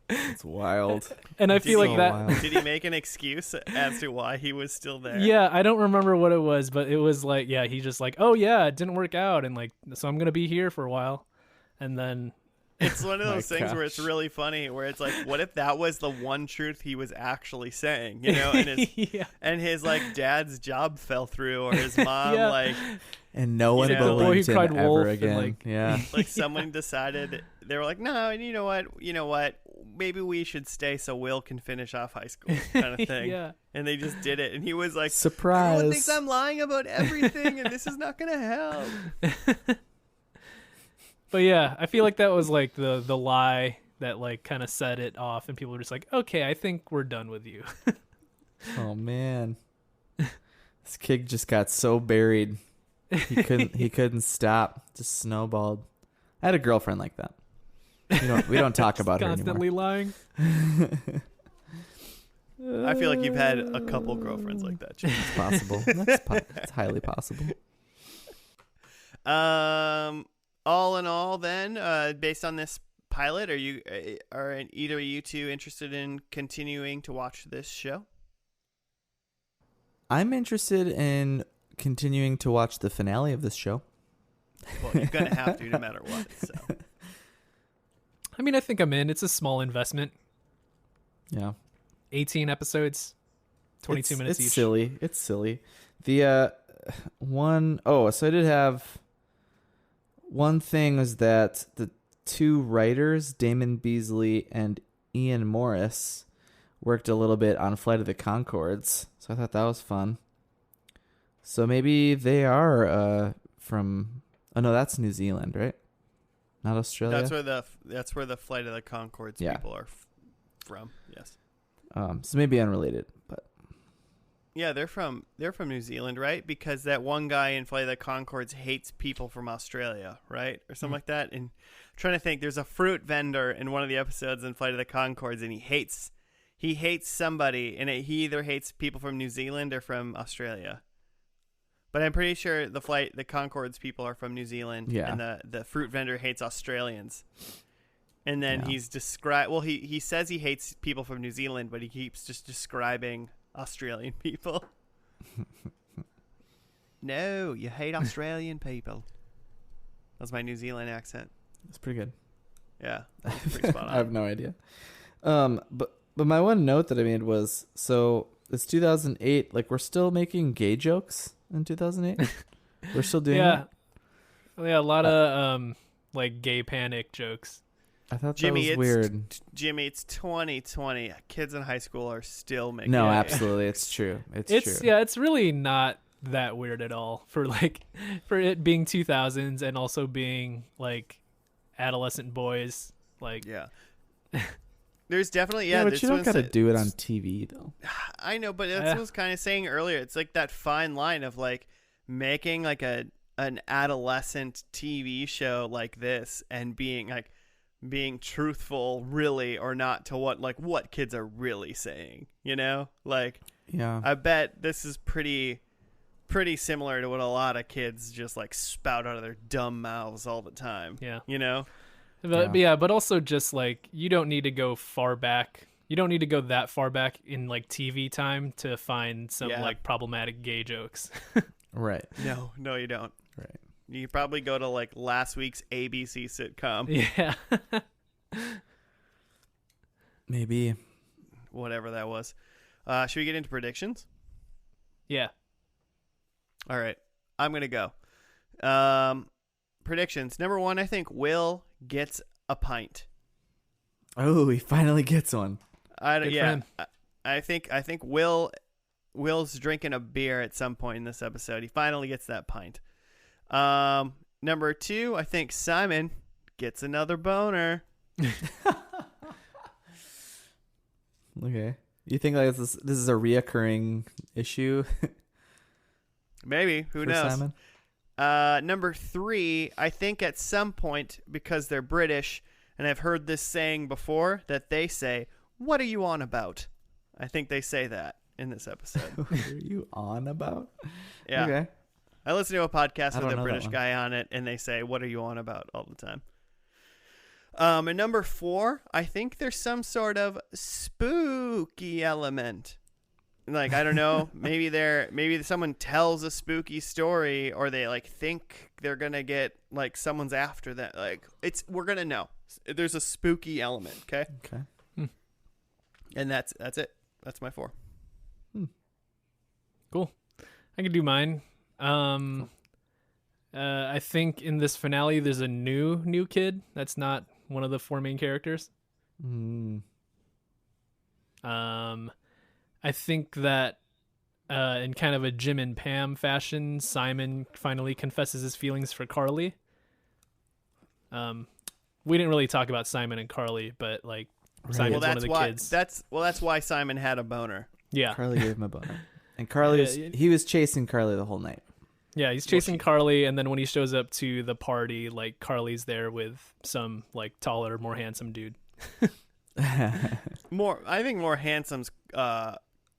Speaker 3: It's wild.
Speaker 2: And I
Speaker 1: Did
Speaker 2: feel
Speaker 1: he-
Speaker 2: like that
Speaker 3: wild.
Speaker 1: Did he make an excuse as to why he was still there?
Speaker 2: Yeah, I don't remember what it was, but it was like, yeah, he just like, oh yeah, it didn't work out, and like, so I'm gonna be here for a while, and then
Speaker 1: It's one of
Speaker 3: My
Speaker 1: those things where it's
Speaker 3: gosh.
Speaker 1: really funny, where it's like, what if that was the one truth he was actually saying, you know, and his
Speaker 2: Yeah.
Speaker 1: and his like dad's job fell through, or his mom
Speaker 2: Yeah.
Speaker 1: like
Speaker 3: And no one
Speaker 1: You know,
Speaker 2: the boy
Speaker 3: believed
Speaker 2: who
Speaker 3: him
Speaker 2: cried wolf
Speaker 3: ever
Speaker 2: and,
Speaker 3: again.
Speaker 2: like-
Speaker 3: Yeah.
Speaker 1: someone decided, they were like, no, and you know what, maybe we should stay so Will can finish off high school, kind of thing.
Speaker 2: Yeah.
Speaker 1: And they just did it, and he was like,
Speaker 3: Surprise.
Speaker 1: everyone thinks I'm lying about everything, and this is not gonna help.
Speaker 2: But yeah, I feel like that was like the lie that like kind of set it off, and people were just like, okay, I think we're done with you.
Speaker 3: Oh man. This kid just got so buried. He couldn't stop. Just snowballed. I had a girlfriend like that. We don't talk about her
Speaker 2: Constantly
Speaker 3: anymore.
Speaker 2: lying.
Speaker 1: I feel like you've had a couple girlfriends like that, Jim.
Speaker 3: It's possible. It's highly possible.
Speaker 1: All in all, then, based on this pilot, are either of you two interested in continuing to watch this show?
Speaker 3: I'm interested in continuing to watch the finale of this show.
Speaker 1: Well, you're gonna have to, no matter what. So.
Speaker 2: I mean, I think I'm in. It's a small investment.
Speaker 3: Yeah.
Speaker 2: 18 episodes, 22 minutes
Speaker 3: it's
Speaker 2: each.
Speaker 3: Silly. It's silly. The so I did have one thing was that the two writers, Damon Beasley and Ian Morris, worked a little bit on Flight of the Conchords. So I thought that was fun. So maybe they are from oh no, that's New Zealand, right? Not Australia.
Speaker 1: That's where the Flight of the Conchords
Speaker 3: Yeah.
Speaker 1: people are from. Yes.
Speaker 3: So maybe unrelated, but
Speaker 1: Yeah, they're from New Zealand, right? Because that one guy in Flight of the Conchords hates people from Australia, right, or something like that. And I'm trying to think, there's a fruit vendor in one of the episodes in Flight of the Conchords, and he hates somebody, and he either hates people from New Zealand or from Australia. But I'm pretty sure the Conchords people are from New Zealand,
Speaker 3: Yeah.
Speaker 1: and the fruit vendor hates Australians. And then
Speaker 3: Yeah.
Speaker 1: he's he says he hates people from New Zealand, but he keeps just describing Australian people. No, you hate Australian people. That's my New Zealand accent.
Speaker 3: it's pretty good.
Speaker 1: Yeah, that was pretty spot on.
Speaker 3: I have no idea. But my one note that I made was, so it's 2008. Like, we're still making gay jokes in 2008. We're still doing
Speaker 2: Yeah.
Speaker 3: that.
Speaker 2: Yeah, a lot of like gay panic jokes.
Speaker 3: I thought
Speaker 1: Jimmy,
Speaker 3: that was weird.
Speaker 1: Jimmy, it's 2020. Kids in high school are still making.
Speaker 3: No, absolutely, it's true. It's true.
Speaker 2: Yeah, it's really not that weird at all for it being 2000s and also being like adolescent boys. Like,
Speaker 1: Yeah. There's definitely
Speaker 3: but
Speaker 1: this
Speaker 3: you don't
Speaker 1: one's
Speaker 3: got to
Speaker 1: a-
Speaker 3: do it on TV though.
Speaker 1: I know, but that's what I was kind of saying earlier. It's like that fine line of like making like an adolescent TV show like this and being truthful really or not to what kids are really saying, you know? Like,
Speaker 3: Yeah.
Speaker 1: I bet this is pretty similar to what a lot of kids just like spout out of their dumb mouths all the time.
Speaker 2: Yeah.
Speaker 1: You know?
Speaker 2: But also just like you don't need to go far back. You don't need to go that far back in like TV time to find some like problematic gay jokes.
Speaker 3: Right.
Speaker 1: No, you don't.
Speaker 3: Right.
Speaker 1: You probably go to like last week's ABC sitcom,
Speaker 2: Yeah.
Speaker 3: Maybe.
Speaker 1: whatever that was. Should we get into predictions?
Speaker 2: Yeah.
Speaker 1: All right, I'm gonna go. Predictions. Number 1, I think Will gets a pint.
Speaker 3: Oh, he finally gets one.
Speaker 2: Good for him.
Speaker 1: I think Will's drinking a beer at some point in this episode. He finally gets that pint. Number 2, I think Simon gets another boner.
Speaker 3: Okay. You think like this is a reoccurring issue
Speaker 1: Maybe. Who
Speaker 3: for
Speaker 1: knows?
Speaker 3: Simon?
Speaker 1: Number 3, I think at some point, because they're British, and I've heard this saying before, that they say, "What are you on about?" I think they say that in this episode.
Speaker 3: What are you on about?
Speaker 1: Yeah.
Speaker 3: Okay.
Speaker 1: I listen to a podcast
Speaker 3: I don't
Speaker 1: with a
Speaker 3: know that
Speaker 1: British
Speaker 3: one.
Speaker 1: guy on it, and they say, "What are you on about?" all the time. And number 4, I think there's some sort of spooky element. Like, I don't know, maybe someone tells a spooky story, or they like think they're gonna get like someone's after that. Like, we're gonna know there's a spooky element. Okay. And that's it. That's my 4.
Speaker 2: Cool. I can do mine. I think in this finale there's a new kid that's not one of the 4 main characters. I think that in kind of a Jim and Pam fashion, Simon finally confesses his feelings for Carly. We didn't really talk about Simon and Carly, but like Simon's one of the kids.
Speaker 1: That's why Simon had a boner.
Speaker 2: Yeah.
Speaker 3: Carly gave him a boner. And Carly he was chasing Carly the whole night.
Speaker 2: Yeah, he's chasing Carly, and then when he shows up to the party, like Carly's there with some like taller, more handsome dude.
Speaker 1: I think more handsome's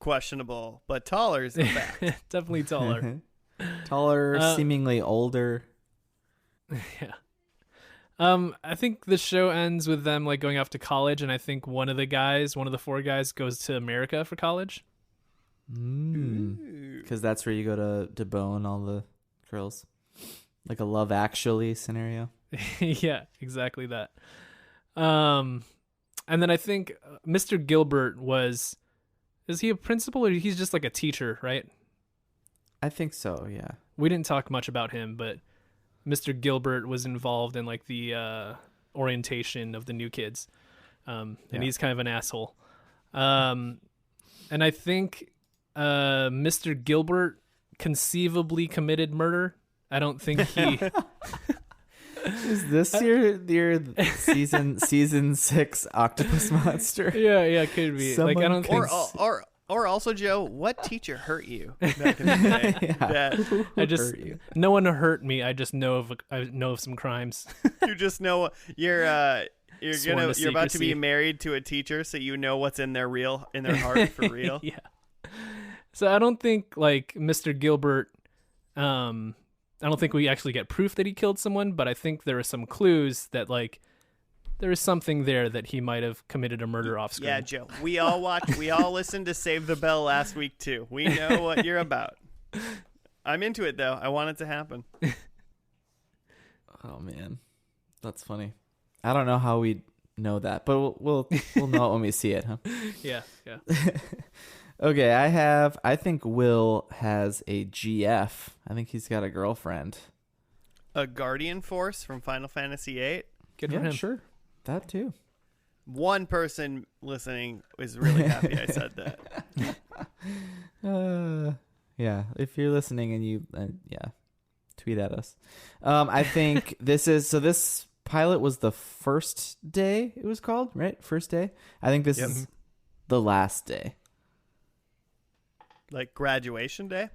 Speaker 1: questionable, but taller is a fact.
Speaker 2: Definitely taller.
Speaker 3: Taller, seemingly older.
Speaker 2: Yeah. I think the show ends with them like going off to college, and I think one of the 4 guys goes to America for college.
Speaker 3: Because that's where you go to bone all the girls, like a Love Actually scenario.
Speaker 2: Yeah, exactly that. And then I think Mr. Gilbert is he a principal, or he's just like a teacher, right?
Speaker 3: I think so, yeah.
Speaker 2: We didn't talk much about him, but Mr. Gilbert was involved in like the orientation of the new kids. And he's kind of an asshole. And I think Mr. Gilbert conceivably committed murder. I don't think he...
Speaker 3: Is this your season 6 octopus monster?
Speaker 2: Yeah, could be. Like, I don't think...
Speaker 1: Or also, Joe, what teacher hurt you back in the day?
Speaker 2: No one hurt me. I just know of some crimes.
Speaker 1: You just know you're about to be married to a teacher, so you know what's in their heart for real.
Speaker 2: Yeah. So I don't think like Mr. Gilbert. I don't think we actually get proof that he killed someone, but I think there are some clues that like there is something there that he might have committed a murder off screen.
Speaker 1: Yeah, Joe. We all listened to Save the Bell last week too. We know what you're about. I'm into it though. I want it to happen.
Speaker 3: Oh man, that's funny. I don't know how we know that, but we'll know it when we see it, huh?
Speaker 2: Yeah.
Speaker 3: Okay, I think Will has a GF. I think he's got a girlfriend.
Speaker 1: A guardian force from Final Fantasy VIII.
Speaker 2: Good for him.
Speaker 3: Sure. That too.
Speaker 1: One person listening is really happy I said that.
Speaker 3: Yeah, if you're listening and you, tweet at us. I think this pilot was the first day it was called, right? First day. I think this is the last day.
Speaker 1: Like graduation day?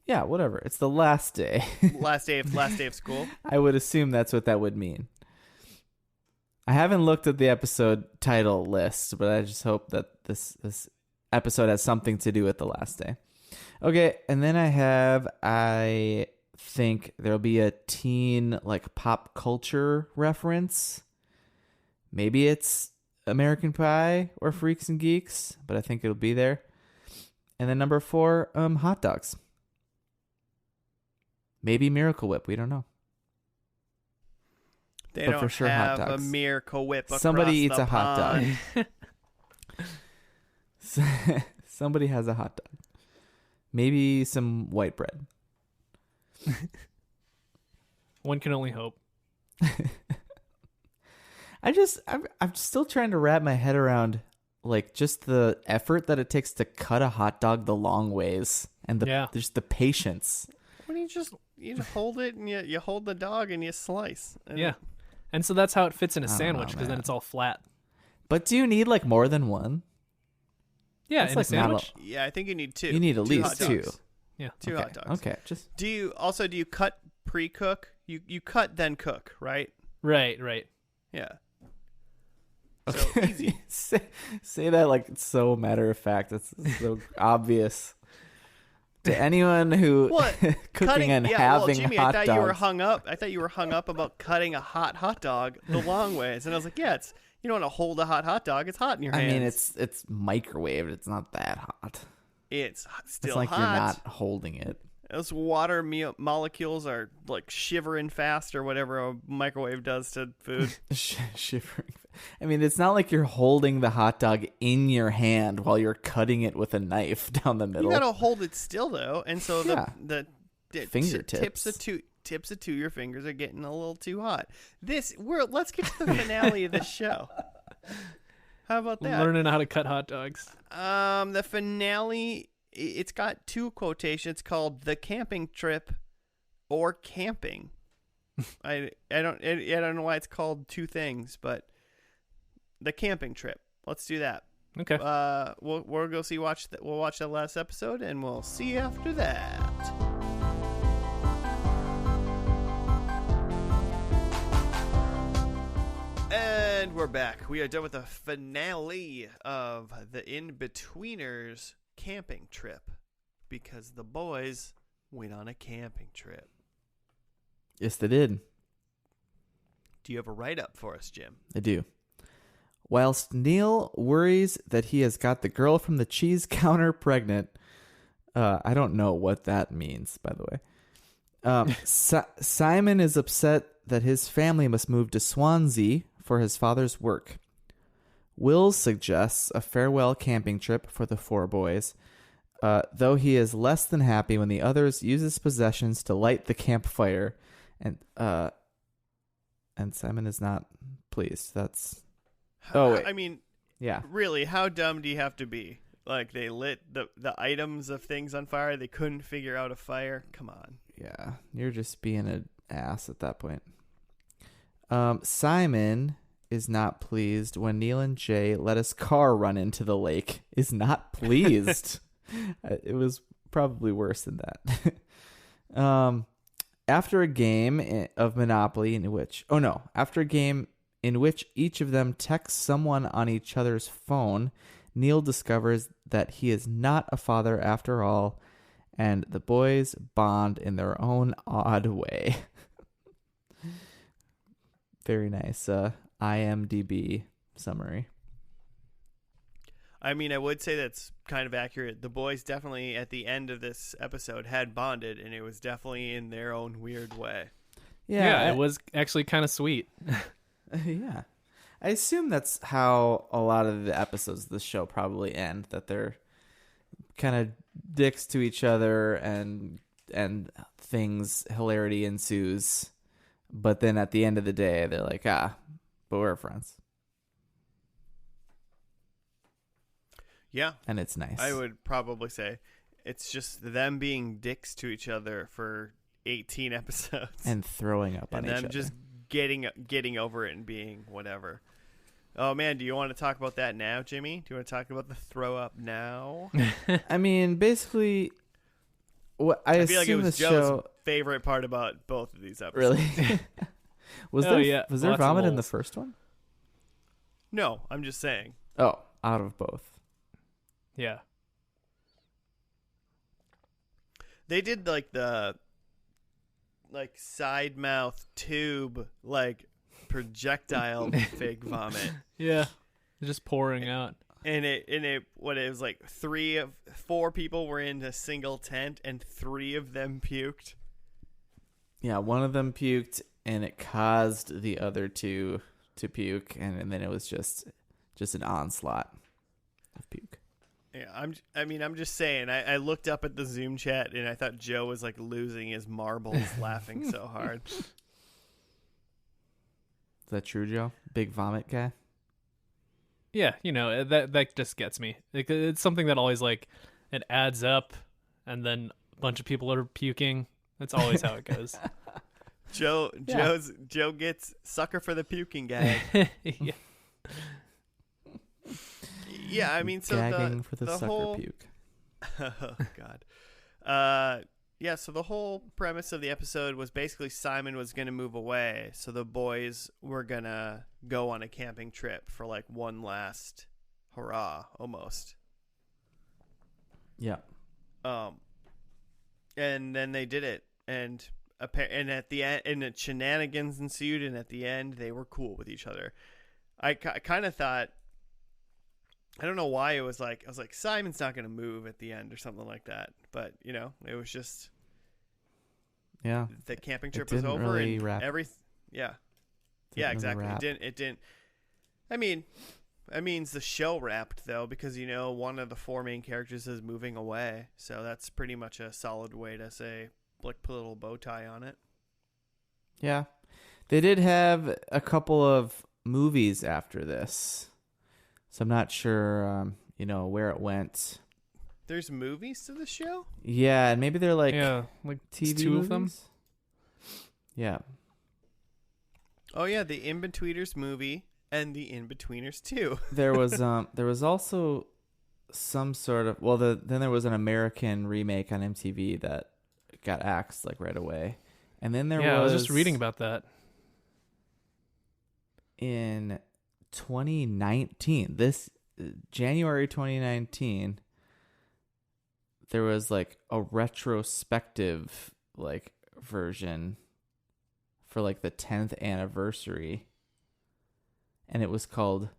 Speaker 3: Yeah, whatever. It's the last day.
Speaker 1: last day of school.
Speaker 3: I would assume that's what that would mean. I haven't looked at the episode title list, but I just hope that this episode has something to do with the last day. Okay, and then I think there'll be a teen like pop culture reference. Maybe it's American Pie or Freaks and Geeks, but I think it'll be there. And then number 4, hot dogs. Maybe Miracle Whip. We don't know.
Speaker 1: They
Speaker 3: but
Speaker 1: don't
Speaker 3: for sure,
Speaker 1: have
Speaker 3: hot dogs.
Speaker 1: a Miracle Whip across
Speaker 3: Somebody eats
Speaker 1: the
Speaker 3: a hot
Speaker 1: pond.
Speaker 3: dog. Somebody has a hot dog. Maybe some white bread.
Speaker 2: One can only hope.
Speaker 3: I'm still trying to wrap my head around like just the effort that it takes to cut a hot dog the long ways and there's the patience.
Speaker 1: When you just hold it and you hold the dog and you slice.
Speaker 2: Yeah. And so that's how it fits in a sandwich because then it's all flat.
Speaker 3: But do you need like more than one?
Speaker 2: Yeah,
Speaker 3: that's
Speaker 2: in
Speaker 3: like
Speaker 2: a sandwich.
Speaker 1: Yeah, I think you need 2.
Speaker 3: You need at
Speaker 1: two
Speaker 3: least
Speaker 1: hot
Speaker 3: 2.
Speaker 1: dogs.
Speaker 2: Yeah.
Speaker 1: 2 hot dogs.
Speaker 3: Okay.
Speaker 1: Do you cut pre-cook? You cut then cook, right?
Speaker 2: Right.
Speaker 1: Yeah. So easy.
Speaker 3: say that like it's so matter of fact. It's so obvious to anyone who cooking and having
Speaker 1: Jimmy,
Speaker 3: hot
Speaker 1: I thought
Speaker 3: dogs.
Speaker 1: you were hung up. I thought you were hung up about cutting a hot dog the long ways, and I was like, yeah, it's you don't want to hold a hot dog. It's hot in your hands.
Speaker 3: I mean, it's microwaved. It's not that hot.
Speaker 1: It's still
Speaker 3: It's like
Speaker 1: hot.
Speaker 3: you're not holding it.
Speaker 1: Those water molecules are like shivering fast or whatever a microwave does to food.
Speaker 3: Shivering. I mean, it's not like you're holding the hot dog in your hand while you're cutting it with a knife down the middle.
Speaker 1: You gotta hold it still though, and so the
Speaker 3: fingertips,
Speaker 1: tips of your fingers are getting a little too hot. Let's get to the finale of the show. How about that?
Speaker 2: Learning how to cut hot dogs.
Speaker 1: The finale. It's got two quotations. It's called "The Camping Trip" or "Camping." I don't know why it's called two things, but the camping trip. Let's do that.
Speaker 2: Okay.
Speaker 1: We'll go see we'll watch that last episode, and we'll see you after that. And we're back. We are done with the finale of the Inbetweeners camping trip because the boys went on a camping trip.
Speaker 3: Yes, they did.
Speaker 1: Do you have a write-up for us, Jim?
Speaker 3: I do. Whilst Neil worries that he has got the girl from the cheese counter pregnant, I don't know what that means, by the way. Simon is upset that his family must move to Swansea for his father's work. Will suggests a farewell camping trip for the four boys, though he is less than happy when the others use his possessions to light the campfire, and Simon is not pleased. That's
Speaker 1: I mean,
Speaker 3: yeah.
Speaker 1: Really, how dumb do you have to be? Like, they lit the items of things on fire. They couldn't figure out a fire. Come on.
Speaker 3: Yeah, you're just being an ass at that point. Simon is not pleased when Neil and Jay let his car run into the lake. Is not pleased. It was probably worse than that. After a game of Monopoly after a game in which each of them texts someone on each other's phone, Neil discovers that he is not a father after all, and the boys bond in their own odd way. Very nice IMDb summary.
Speaker 1: I mean, I would say that's kind of accurate. The boys definitely, at the end of this episode, had bonded, and it was definitely in their own weird way.
Speaker 2: Yeah, it was actually kind of sweet.
Speaker 3: Yeah. I assume that's how a lot of the episodes of the show probably end, that they're kind of dicks to each other and hilarity ensues. But then at the end of the day, they're like, but we're friends.
Speaker 1: Yeah.
Speaker 3: And it's nice.
Speaker 1: I would probably say it's just them being dicks to each other for 18 episodes.
Speaker 3: And throwing up on each other.
Speaker 1: And them just getting over it and being whatever. Oh, man, do you want to talk about that now, Jimmy? Do you want to talk about the throw up now?
Speaker 3: I mean, basically, what I
Speaker 1: feel like it
Speaker 3: assume
Speaker 1: was
Speaker 3: the
Speaker 1: Joe's
Speaker 3: show...
Speaker 1: favorite part about both of these episodes.
Speaker 3: Really? Was there vomit in the first one?
Speaker 1: No, I'm just saying.
Speaker 3: Oh, out of both.
Speaker 2: Yeah.
Speaker 1: They did the side mouth tube projectile fake vomit.
Speaker 2: Yeah. Just pouring out.
Speaker 1: And it was like 4 people were in a single tent and 3 of them puked.
Speaker 3: Yeah, one of them puked and it caused the other 2 to puke, and then it was just an onslaught of puke.
Speaker 1: Yeah, I'm just saying. I looked up at the Zoom chat and I thought Joe was losing his marbles laughing so hard.
Speaker 3: Is that true, Joe? Big vomit guy?
Speaker 2: Yeah, that just gets me. It's something that always it adds up, and then a bunch of people are puking. That's always how it goes.
Speaker 1: Joe gets sucker for the puking gag.
Speaker 2: Yeah.
Speaker 1: Yeah, I mean, so
Speaker 3: gagging for the sucker
Speaker 1: whole
Speaker 3: puke.
Speaker 1: Oh God. Yeah, so the whole premise of the episode was basically Simon was going to move away, so the boys were going to go on a camping trip for one last hurrah, almost.
Speaker 3: Yeah.
Speaker 1: And then they did it, and at the end, and the shenanigans ensued, and at the end, they were cool with each other. I kind of thought I don't know why it was like, I was like, Simon's not going to move at the end or something like that. But, you know, it was just,
Speaker 3: Yeah.
Speaker 1: the camping
Speaker 3: It
Speaker 1: trip was
Speaker 3: didn't
Speaker 1: over
Speaker 3: really
Speaker 1: and
Speaker 3: wrap.
Speaker 1: yeah.
Speaker 3: Didn't
Speaker 1: Yeah,
Speaker 3: really
Speaker 1: exactly.
Speaker 3: wrap.
Speaker 1: It didn't, I mean, that means the show wrapped though, because, you know, one of the 4 main characters is moving away. So that's pretty much a solid way to say, like, put a little bow tie on it.
Speaker 3: Yeah. They did have a couple of movies after this. So I'm not sure, where it went.
Speaker 1: There's movies to the show?
Speaker 3: Yeah, and maybe they're like
Speaker 2: yeah, like
Speaker 3: TV
Speaker 2: two
Speaker 3: movies?
Speaker 2: of them.
Speaker 3: Yeah.
Speaker 1: Oh yeah, the Inbetweeners movie and the Inbetweeners 2.
Speaker 3: There was also some sort of then there was an American remake on MTV that got axed like right away. And then there
Speaker 2: I
Speaker 3: was
Speaker 2: was just reading about that.
Speaker 3: In 2019, this January 2019, there was like a retrospective like version for like the 10th anniversary, and it was called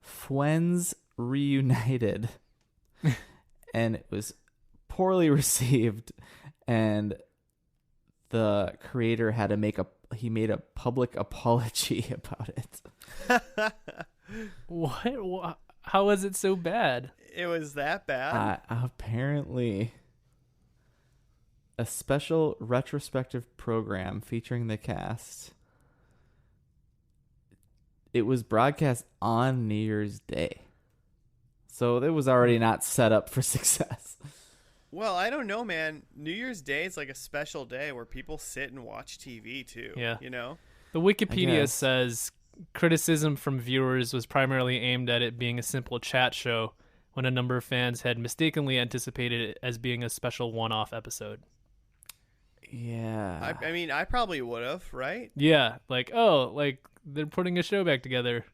Speaker 3: Friends Reunited. And it was poorly received, and the creator had to made a public apology about it.
Speaker 2: What? How is it so bad?
Speaker 1: It was that bad?
Speaker 3: Apparently, a special retrospective program featuring the cast. It was broadcast on New Year's Day. So it was already not set up for success.
Speaker 1: Well, I don't know, man. New Year's Day is like a special day where people sit and watch TV too.
Speaker 2: Yeah.
Speaker 1: You know?
Speaker 2: The Wikipedia
Speaker 3: guess.
Speaker 2: says criticism from viewers was primarily aimed at it being a simple chat show, when a number of fans had mistakenly anticipated it as being a special one-off episode.
Speaker 3: Yeah.
Speaker 1: I mean, I probably would have, right?
Speaker 2: Yeah, like they're putting a show back together.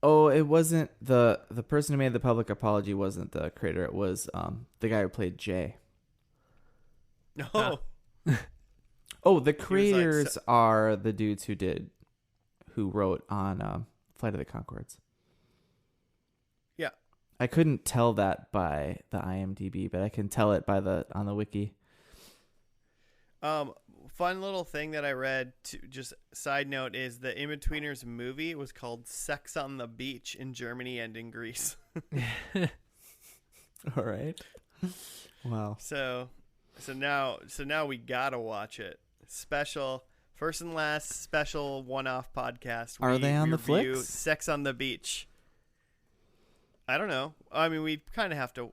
Speaker 3: Oh, it wasn't the person who made the public apology wasn't the creator. It was the guy who played Jay.
Speaker 1: No.
Speaker 3: Oh, the
Speaker 1: like,
Speaker 3: creators are the dudes who wrote on Flight of the Conchords.
Speaker 1: Yeah.
Speaker 3: I couldn't tell that by the IMDb, but I can tell it on the wiki.
Speaker 1: Fun little thing that I read, just side note, is the Inbetweeners movie was called Sex on the Beach in Germany and in Greece.
Speaker 3: All right. Wow.
Speaker 1: So now we gotta watch it. Special, first and last special one-off podcast.
Speaker 3: Are they on the
Speaker 1: review
Speaker 3: flicks?
Speaker 1: Sex on the Beach. I don't know. I mean, we kind of have to.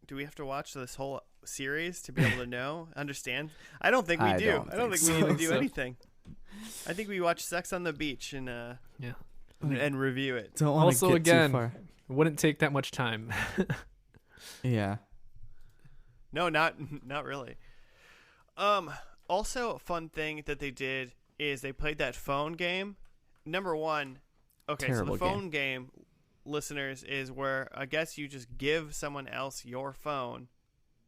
Speaker 1: Do we have to watch this whole series to be able to understand? I don't think we do. I don't think we need to do anything. I think we watch Sex on the Beach and and review it.
Speaker 3: Don't want
Speaker 2: Also,
Speaker 3: to get
Speaker 2: again,
Speaker 3: too far.
Speaker 2: it wouldn't take that much time.
Speaker 3: Yeah.
Speaker 1: No, not really. Also, a fun thing that they did is they played that phone game. Number one, okay,
Speaker 3: Terrible
Speaker 1: so the phone game, listeners, is where I guess you just give someone else your phone,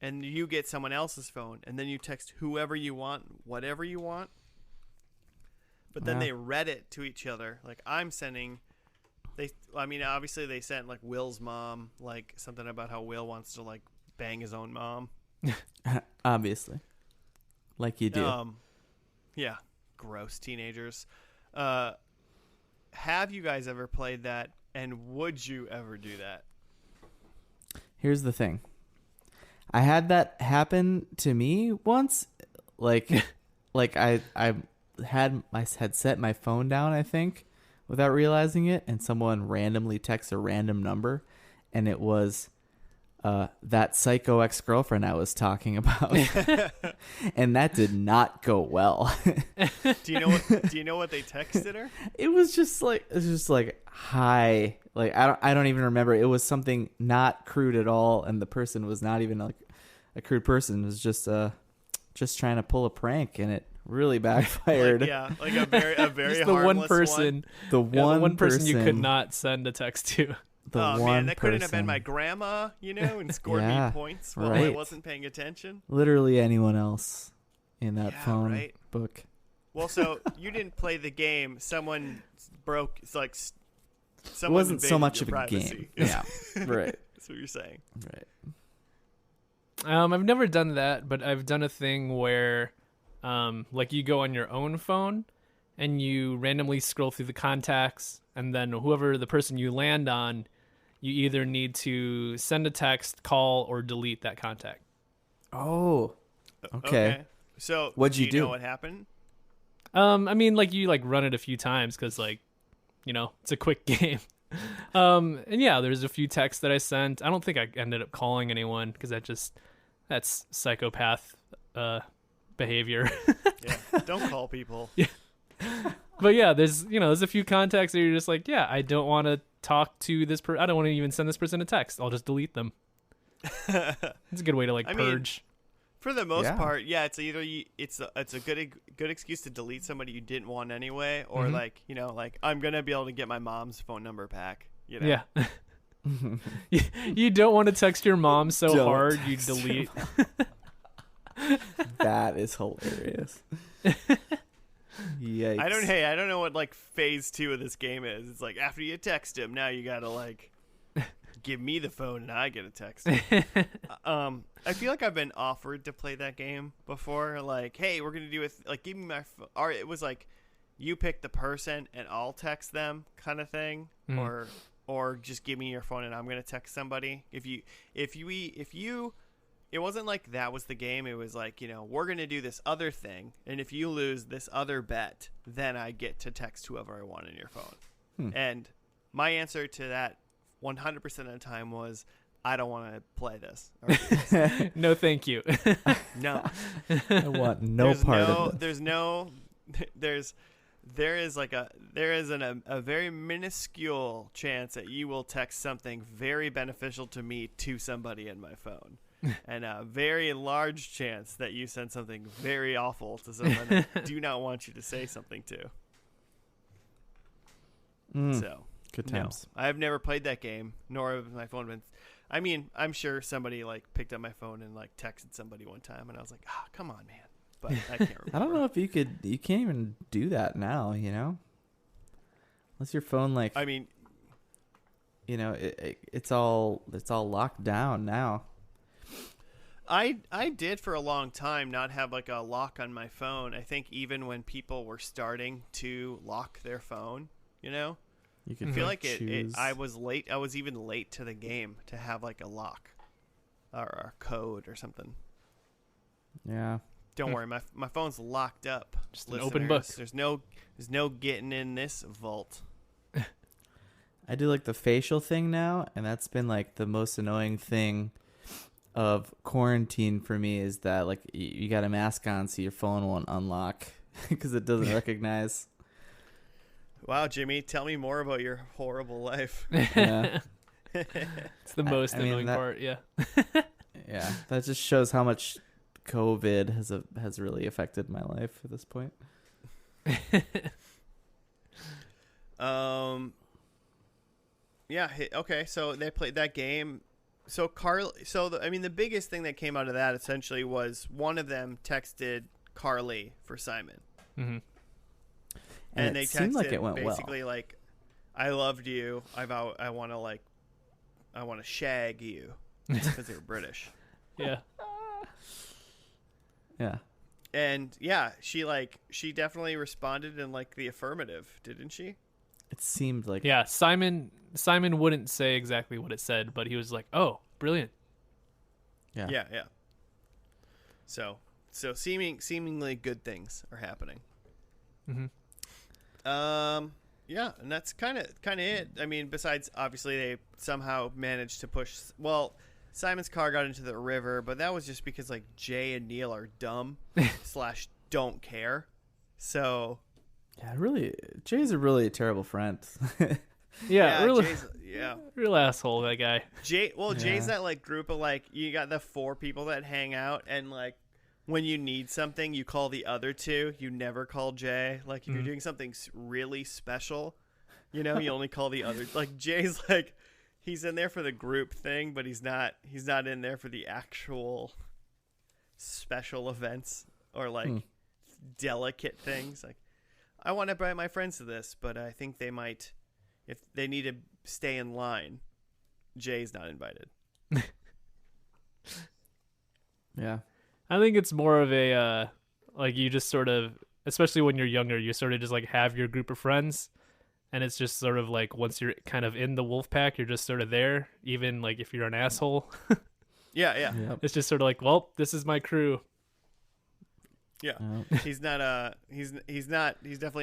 Speaker 1: and you get someone else's phone, and then you text whoever you want, whatever you want. But then
Speaker 3: Yeah.
Speaker 1: they read it to each other. Like, I'm sending. Obviously they sent like Will's mom, like something about how Will wants to like bang his own mom.
Speaker 3: Obviously. Like you do.
Speaker 1: Yeah, gross teenagers. Have you guys ever played that, and would you ever do that?
Speaker 3: Here's the thing. I had that happen to me once. Like I had set my phone down, I think, without realizing it, and someone randomly texts a random number, and it was that psycho ex-girlfriend I was talking about. And that did not go well.
Speaker 1: Do you know what they texted her?
Speaker 3: It was just like hi. Like I don't even remember. It was something not crude at all, and the person was not even like a crude person. It was just trying to pull a prank, and it really backfired.
Speaker 1: Like a very
Speaker 2: Just the
Speaker 1: harmless
Speaker 2: one person.
Speaker 3: The
Speaker 2: The one person you could
Speaker 3: person-
Speaker 2: not send a text to.
Speaker 3: The
Speaker 1: Oh
Speaker 3: one
Speaker 1: man, that couldn't have been
Speaker 3: person.
Speaker 1: my grandma, and scored
Speaker 3: Yeah,
Speaker 1: me points while I
Speaker 3: right.
Speaker 1: wasn't paying attention.
Speaker 3: Literally anyone else in that
Speaker 1: Yeah,
Speaker 3: phone
Speaker 1: right.
Speaker 3: book.
Speaker 1: Well, so you didn't play the game. Someone
Speaker 3: It wasn't so much of a
Speaker 1: privacy.
Speaker 3: game. Yeah, right.
Speaker 1: That's what you're saying.
Speaker 3: Right.
Speaker 2: I've never done that, but I've done a thing where, like you go on your own phone and you randomly scroll through the contacts, and then whoever the person you land on, you either need to send a text, call, or delete that contact.
Speaker 3: Oh, okay.
Speaker 1: So
Speaker 3: what'd you do?
Speaker 1: Know what happened?
Speaker 2: I mean, like you like run it a few times because like, it's a quick game. And yeah, there's a few texts that I sent. I don't think I ended up calling anyone because that's psychopath behavior.
Speaker 1: Yeah, don't call people.
Speaker 2: Yeah. But yeah, there's a few contacts that you're just like, yeah, I don't want to talk to this person. I don't want to even send this person a text. I'll just delete them. It's a good way to purge.
Speaker 1: For the most part, yeah, it's either it's a good excuse to delete somebody you didn't want anyway, or I'm gonna be able to get my mom's phone number back.
Speaker 2: Yeah. You don't want to text your mom so hard you delete.
Speaker 3: That is hilarious. Yikes.
Speaker 1: I don't know what phase 2 of this game is. It's like after you text him, now you gotta give me the phone and I get a text. I feel like I've been offered to play that game before. Like, hey, we're gonna do it. Give me my phone. Or it was like, you pick the person and I'll text them, kind of thing.
Speaker 2: Mm.
Speaker 1: Or just give me your phone and I'm gonna text somebody. If you, it wasn't like that was the game. It was like, we're gonna do this other thing, and if you lose this other bet, then I get to text whoever I want in your phone. And my answer to that 100% of the time was, I don't want to play this.
Speaker 2: No, thank you.
Speaker 1: No,
Speaker 3: I want no part of this.
Speaker 1: There is a very minuscule chance that you will text something very beneficial to me to somebody in my phone, and a very large chance that you send something very awful to someone I do not want you to say something to. So.
Speaker 3: Good times.
Speaker 1: No, I've never played that game, nor have my phone been. I mean, I'm sure somebody picked up my phone and texted somebody one time, and I was like, "Ah, come on, man!" But I can't remember.
Speaker 3: I don't know if you could. You can't even do that now. Unless your phone I mean, it's all locked down now.
Speaker 1: I did for a long time not have a lock on my phone. I think even when people were starting to lock their phone,
Speaker 3: You could
Speaker 1: I feel like
Speaker 3: choose.
Speaker 1: I was late. I was even late to the game to have a lock or a code or something.
Speaker 3: Yeah.
Speaker 1: Don't worry, my phone's locked up.
Speaker 2: Just an open book.
Speaker 1: There's no getting in this vault.
Speaker 3: I do the facial thing now, and that's been the most annoying thing of quarantine for me is that you got a mask on so your phone won't unlock because it doesn't recognize.
Speaker 1: Wow, Jimmy, tell me more about your horrible life.
Speaker 3: Yeah.
Speaker 2: It's the most annoying part, yeah.
Speaker 3: Yeah, that just shows how much COVID has really affected my life at this point.
Speaker 1: Yeah, okay, so they played that game. So the biggest thing that came out of that essentially was one of them texted Carly for Simon.
Speaker 2: Mm-hmm.
Speaker 1: And they
Speaker 3: seemed like it went
Speaker 1: basically I loved you. I want to shag you because they were British.
Speaker 2: Yeah.
Speaker 3: Yeah.
Speaker 1: And yeah, she definitely responded in the affirmative, didn't she?
Speaker 3: It seemed like
Speaker 2: Yeah, Simon wouldn't say exactly what it said, but he was like, "Oh, brilliant."
Speaker 3: Yeah.
Speaker 1: Yeah. So seemingly good things are happening.
Speaker 2: Mm-hmm.
Speaker 1: Yeah, and that's kind of it. I mean, besides obviously they somehow managed to push. Well, Simon's car got into the river, but that was just because Jay and Neil are dumb / don't care. So
Speaker 3: yeah, really, Jay's a really terrible friend.
Speaker 2: Yeah, really,
Speaker 1: yeah,
Speaker 2: real asshole, that guy.
Speaker 1: Jay's that group of you got the 4 people that hang out, and when you need something, you call the other 2. You never call Jay. If you're doing something really special, you only call the other. Jay's he's in there for the group thing, but he's not in there for the actual special events or delicate things. I want to invite my friends to this, but I think they might, if they need to stay in line, Jay's not invited.
Speaker 3: Yeah.
Speaker 2: I think it's more of a like you just sort of, especially when you're younger, you sort of just like have your group of friends, and it's just sort of like once you're kind of in the wolf pack, you're just sort of there, even like if you're an asshole.
Speaker 1: Yeah.
Speaker 3: Yep.
Speaker 2: It's just sort of like, well, this is my crew.
Speaker 1: Yeah. He's definitely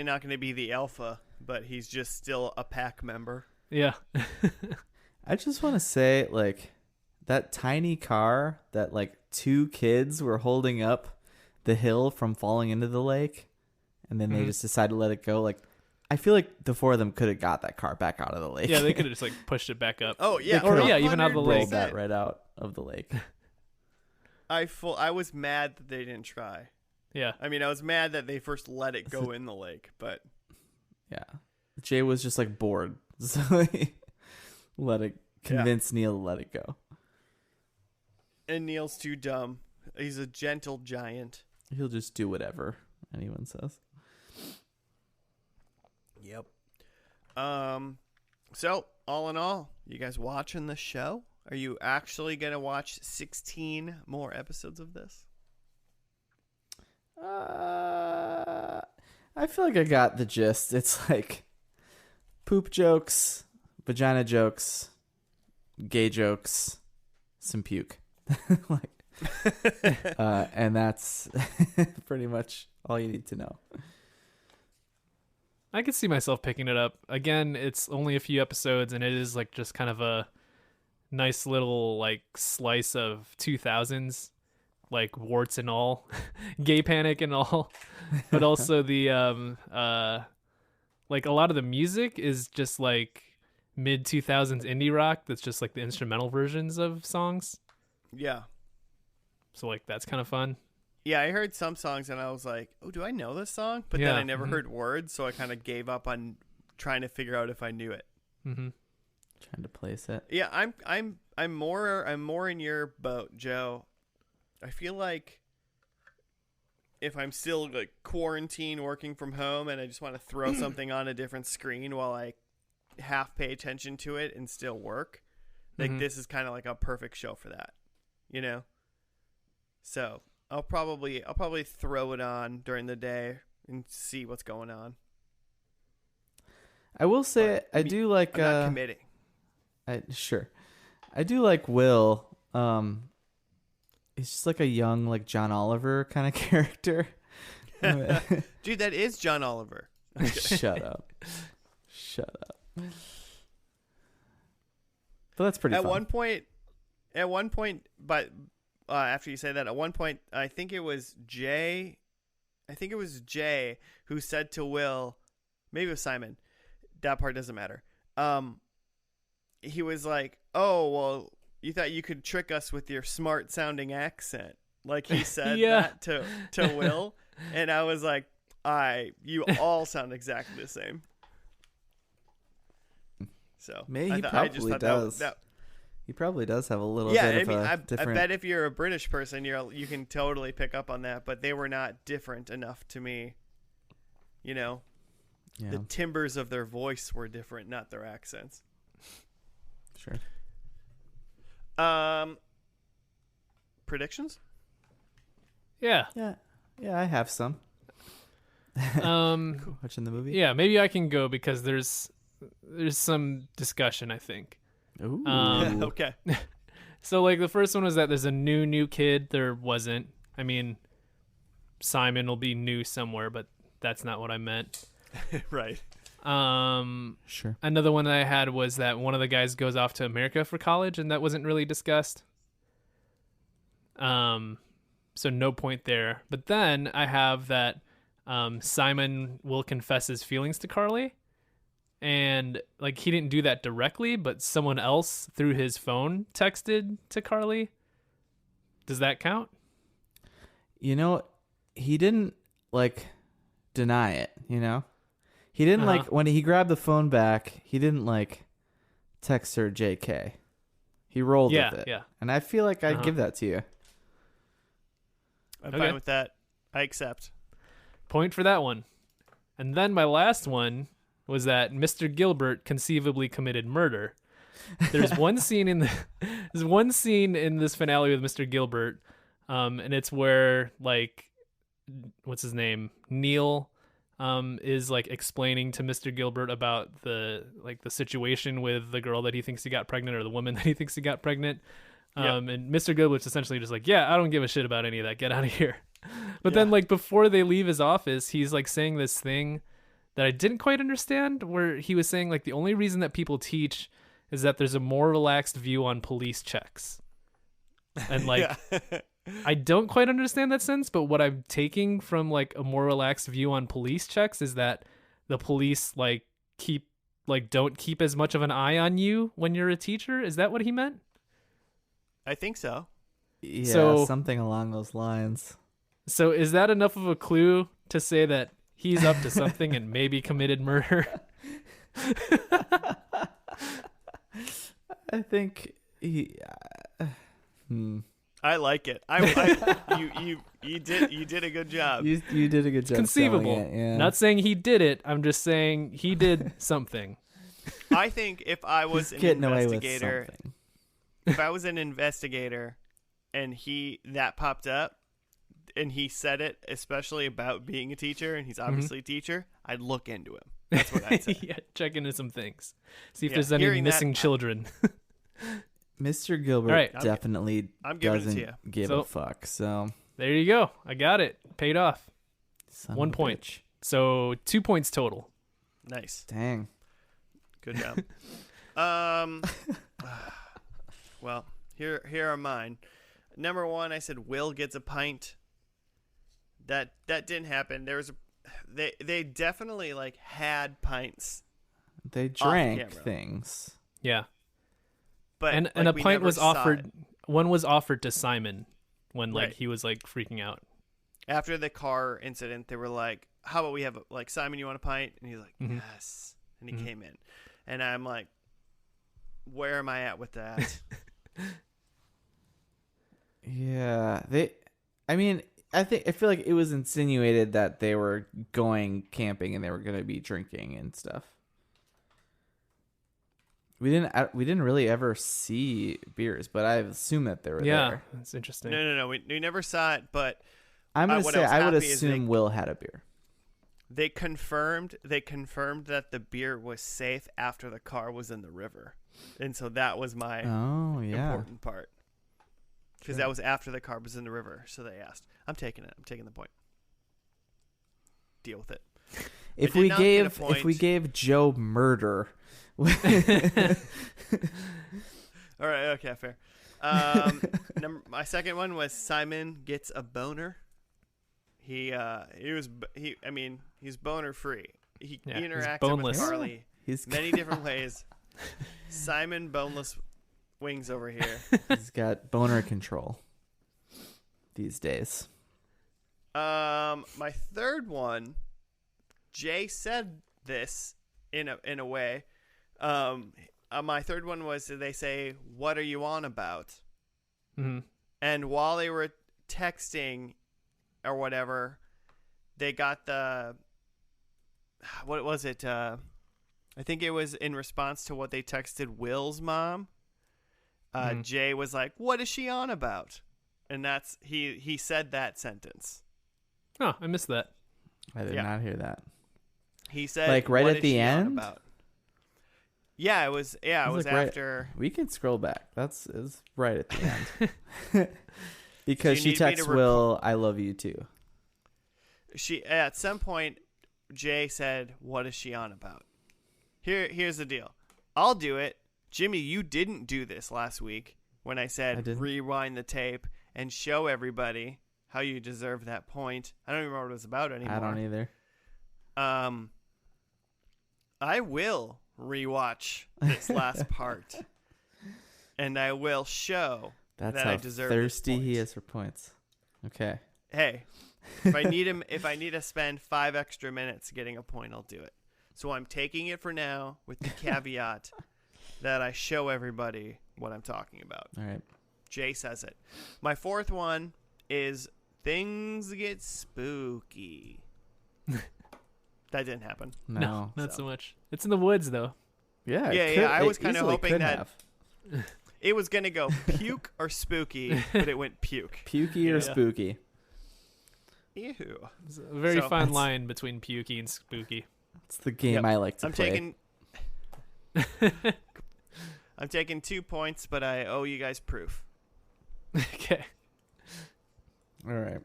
Speaker 1: not going to be the alpha, but he's just still a pack member.
Speaker 2: Yeah.
Speaker 3: I just want to say, like, that tiny car that like 2 kids were holding up the hill from falling into the lake, and then they just decided to let it go. Like, I feel like the 4 of them could have got that car back out of the lake.
Speaker 2: Yeah, they could have just like pushed it back up.
Speaker 1: Oh yeah,
Speaker 2: Or yeah, even out of the lake.
Speaker 3: Rolled that right out of the lake.
Speaker 1: I was mad that they didn't try.
Speaker 2: Yeah.
Speaker 1: I mean, I was mad that they first let it go in the lake, but
Speaker 3: Yeah. Jay was just like bored, so he convinced Neil to let it go.
Speaker 1: And Neil's too dumb. He's a gentle giant.
Speaker 3: He'll just do whatever anyone says.
Speaker 1: Yep. So all in all, you guys watching the show? Are you actually gonna watch 16 more episodes of this?
Speaker 3: I feel like I got the gist. It's like poop jokes, vagina jokes, gay jokes, some puke. And that's pretty much all you need to know.
Speaker 2: I could see myself picking it up. Again, it's only a few episodes, and it is like just kind of a nice little like slice of 2000s, like warts and all, gay panic and all. But also the like a lot of the music is just like mid 2000s indie rock that's just like the instrumental versions of songs.
Speaker 1: Yeah.
Speaker 2: So like that's kind of fun.
Speaker 1: Yeah, I heard some songs and I was like, oh, do I know this song? But then I never heard words, so I kind of gave up on trying to figure out if I knew it.
Speaker 2: Mm-hmm.
Speaker 3: Trying to place it.
Speaker 1: Yeah, I'm more in your boat, Joe. I feel like if I'm still like quarantine working from home and I just want to throw something on a different screen while I half pay attention to it and still work, like this is kind of like a perfect show for that, you know? So I'll probably throw it on during the day and see what's going on.
Speaker 3: I will say I do like
Speaker 1: I'm not committing.
Speaker 3: Sure. I do like Will. He's just like a young like John Oliver kind of character.
Speaker 1: Dude, that is John Oliver.
Speaker 3: Shut up. But that's pretty fun.
Speaker 1: At one point, but after you say that, at one point, I think it was Jay who said to Will, maybe it was Simon, that part doesn't matter. He was like, oh, well, you thought you could trick us with your smart sounding accent. Like he said that to Will. And I was like, you all sound exactly the same. So
Speaker 3: Maybe he probably does. He probably does have a little bit of a different...
Speaker 1: I bet if you're a British person, you can totally pick up on that. But they were not different enough to me. You know, the timbres of their voice were different, not their accents.
Speaker 3: Sure.
Speaker 1: Predictions?
Speaker 2: Yeah.
Speaker 3: I have some. Watching the movie.
Speaker 2: Yeah, maybe I can go because there's some discussion, I think.
Speaker 3: Ooh.
Speaker 1: Okay.
Speaker 2: So like the first one was that there's a new kid. There wasn't. I mean, Simon will be new somewhere, but that's not what I meant.
Speaker 1: Right.
Speaker 3: Sure.
Speaker 2: Another one that I had was that one of the guys goes off to America for college, and that wasn't really discussed. So no point there. But then I have that Simon will confess his feelings to Carly, and like he didn't do that directly, but someone else through his phone texted to Carly. Does that count?
Speaker 3: You know, he didn't like deny it, you know? He didn't like when he grabbed the phone back, he didn't like text her JK. He rolled with it. Yeah. And I feel like I'd give that to you.
Speaker 1: I'm fine with that. I accept.
Speaker 2: Point for that one. And then my last one was that Mr. Gilbert conceivably committed murder. There's one scene in this finale with Mr. Gilbert, and it's where like, what's his name, Neil, is like explaining to Mr. Gilbert about the situation with the girl that he thinks he got pregnant, or the woman that he thinks he got pregnant. And Mr. Gilbert's essentially just like, yeah, I don't give a shit about any of that. Get out of here. But then like before they leave his office, he's like saying this thing that I didn't quite understand, where he was saying like the only reason that people teach is that there's a more relaxed view on police checks. And like, I don't quite understand that sense, but what I'm taking from like a more relaxed view on police checks is that the police don't keep as much of an eye on you when you're a teacher. Is that what he meant?
Speaker 1: I think so.
Speaker 3: Yeah,
Speaker 2: So-
Speaker 3: something along those lines.
Speaker 2: So is that enough of a clue to say that he's up to something and maybe committed murder?
Speaker 3: I think he.
Speaker 1: I like it. You did a good job.
Speaker 3: You did a good job.
Speaker 2: Conceivable.
Speaker 3: selling it, yeah.
Speaker 2: Not saying he did it. I'm just saying he did something.
Speaker 1: I think if I was
Speaker 3: He's
Speaker 1: an
Speaker 3: getting away with
Speaker 1: investigator,
Speaker 3: something.
Speaker 1: if I was an investigator, and that popped up, and he said it, especially about being a teacher, and he's obviously a teacher, I'd look into him. That's what I'd say.
Speaker 2: Yeah, check into some things. See if
Speaker 1: Yeah,
Speaker 2: there's any
Speaker 1: hearing that,
Speaker 2: missing children.
Speaker 3: Mr. Gilbert
Speaker 2: All right.
Speaker 3: definitely
Speaker 1: I'm giving it to
Speaker 3: doesn't
Speaker 1: you.
Speaker 3: give
Speaker 2: So-
Speaker 3: a fuck. So
Speaker 2: There you go. I got it. Paid off.
Speaker 3: son of
Speaker 2: 1
Speaker 3: a
Speaker 2: point.
Speaker 3: bitch.
Speaker 2: So 2 points total.
Speaker 1: Nice.
Speaker 3: Dang.
Speaker 1: Good job. Well, here are mine. Number 1, I said Will gets a pint. That didn't happen. There was they definitely like had pints,
Speaker 3: They drank
Speaker 1: camera.
Speaker 3: things.
Speaker 2: Yeah.
Speaker 1: but
Speaker 2: And
Speaker 1: like,
Speaker 2: a
Speaker 1: we
Speaker 2: pint
Speaker 1: never
Speaker 2: was
Speaker 1: saw
Speaker 2: offered.
Speaker 1: it.
Speaker 2: One was offered to Simon when like
Speaker 1: Right.
Speaker 2: he was like freaking out.
Speaker 1: After the car incident. They were like, "How about we have like Simon? You want a pint?" And he's like,
Speaker 2: Mhm.
Speaker 1: "Yes." And he came in, and I'm like, "Where am I at with that?"
Speaker 3: Yeah. I feel like it was insinuated that they were going camping and they were going to be drinking and stuff. We didn't really ever see beers, but I assume that they were
Speaker 2: Yeah,
Speaker 3: there.
Speaker 2: that's interesting.
Speaker 1: No. We never saw it, but
Speaker 3: I'm going to
Speaker 1: what
Speaker 3: say
Speaker 1: I was
Speaker 3: I would
Speaker 1: happy is
Speaker 3: assume Will had a beer.
Speaker 1: they confirmed that the beer was safe after the car was in the river, and so that was my
Speaker 3: Oh, yeah.
Speaker 1: important part, because that was after the car was in the river. So they asked. I'm taking it. I'm taking the point. Deal with it.
Speaker 3: If
Speaker 1: did
Speaker 3: we
Speaker 1: not get a
Speaker 3: gave
Speaker 1: point.
Speaker 3: Joe murder,
Speaker 1: All right. Okay. Fair. My second one was Simon gets a boner. He's boner free. He
Speaker 2: Yeah, he's
Speaker 1: interacted
Speaker 2: boneless.
Speaker 1: with Carly
Speaker 3: he's
Speaker 1: many different ways. Simon boneless wings over here.
Speaker 3: he's got boner control these days.
Speaker 1: My third one, Jay said this in a way. My third one was, they say, "What are you on about?"
Speaker 2: Mm-hmm.
Speaker 1: And while they were texting or whatever, they got what was it? I think it was in response to what they texted Will's mom. Jay was like, "What is she on about?" And that's he said that sentence.
Speaker 2: Oh, I missed that.
Speaker 3: I did
Speaker 1: Yeah.
Speaker 3: not hear that.
Speaker 1: He said,
Speaker 3: Like, right
Speaker 1: "What
Speaker 3: at
Speaker 1: is
Speaker 3: the
Speaker 1: she on
Speaker 3: end?
Speaker 1: about?" Yeah, it was. Yeah, it was
Speaker 3: like right-
Speaker 1: after.
Speaker 3: We can scroll back. It's right at the end. Because
Speaker 1: Do you
Speaker 3: she
Speaker 1: need me to
Speaker 3: texts Will, "I love you too."
Speaker 1: She at some point, Jay said, "What is she on about?" Here's the deal. I'll do it. Jimmy, you didn't do this last week when I said
Speaker 3: didn't.
Speaker 1: rewind the tape and show everybody how you deserve that point. I don't even remember what it was about anymore.
Speaker 3: I don't either.
Speaker 1: I will rewatch this last part, and I will show
Speaker 3: That's
Speaker 1: that
Speaker 3: how
Speaker 1: I deserve
Speaker 3: thirsty
Speaker 1: this
Speaker 3: he
Speaker 1: point.
Speaker 3: is for points. Okay.
Speaker 1: Hey, if I need to spend 5 extra minutes getting a point, I'll do it. So I'm taking it for now with the caveat that I show everybody what I'm talking about.
Speaker 3: All right.
Speaker 1: Jay says it. My fourth one is things get spooky. That didn't happen.
Speaker 3: No.
Speaker 2: Not
Speaker 1: So.
Speaker 2: so much. It's in the woods though.
Speaker 3: Yeah.
Speaker 1: Yeah. I was kind of
Speaker 3: easily
Speaker 1: hoping
Speaker 3: could
Speaker 1: that
Speaker 3: have.
Speaker 1: it was gonna go puke or spooky, but it went puke.
Speaker 3: Pukey or spooky.
Speaker 1: Ew.
Speaker 2: It's a very
Speaker 1: So-
Speaker 2: fine line between pukey and spooky.
Speaker 3: It's the game
Speaker 1: Yep.
Speaker 3: I like to
Speaker 1: I'm
Speaker 3: play.
Speaker 1: I'm taking 2 points, but I owe you guys proof.
Speaker 2: Okay.
Speaker 3: All right.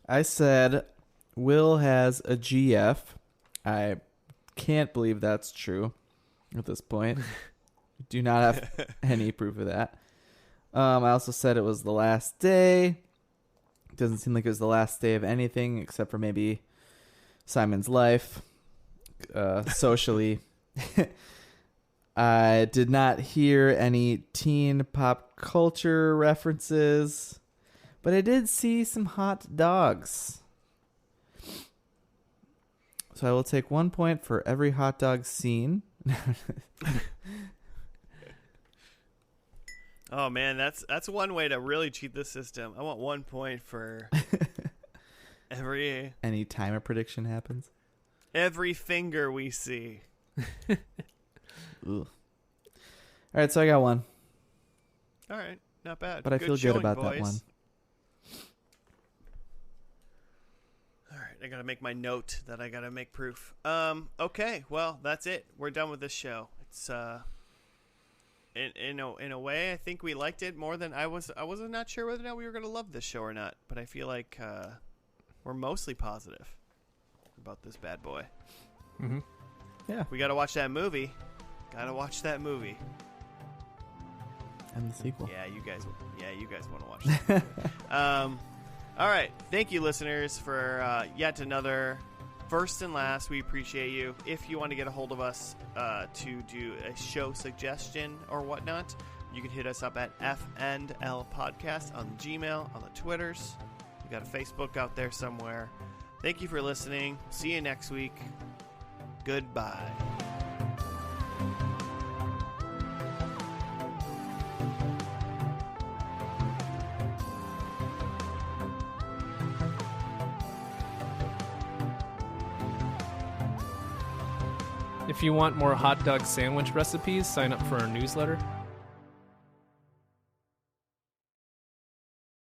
Speaker 3: I said Will has a GF. I can't believe that's true at this point. Do not have any proof of that. I also said it was the last day. Doesn't seem like it was the last day of anything except for maybe Simon's life. Socially. I did not hear any teen pop culture references, but I did see some hot dogs. So I will take 1 point for every hot dog seen.
Speaker 1: Oh man, that's one way to really cheat the system. I want 1 point for every
Speaker 3: Any time a prediction happens.
Speaker 1: finger we see.
Speaker 3: Ugh. All right, so I got one,
Speaker 1: All right, not bad.
Speaker 3: but I feel
Speaker 1: showing,
Speaker 3: good about
Speaker 1: boys.
Speaker 3: that one.
Speaker 1: All right, I gotta make my note that I gotta make proof. Okay, well that's it. We're done with this show. It's in a way, I think we liked it more than I was. I was not sure whether or not we were gonna love this show or not, but I feel like we're mostly positive about this bad boy.
Speaker 2: Mm-hmm.
Speaker 3: Yeah,
Speaker 1: We gotta watch that movie. Gotta watch that movie.
Speaker 3: and the sequel.
Speaker 1: Yeah, you guys want to watch that. All right. Thank you, listeners, for yet another first and last. We appreciate you. If you want to get a hold of us to do a show suggestion or whatnot, you can hit us up at FNL Podcast on the Gmail, on the Twitters. We got a Facebook out there somewhere. Thank you for listening. See you next week. Goodbye.
Speaker 2: If you want more hot dog sandwich recipes, sign up for our newsletter.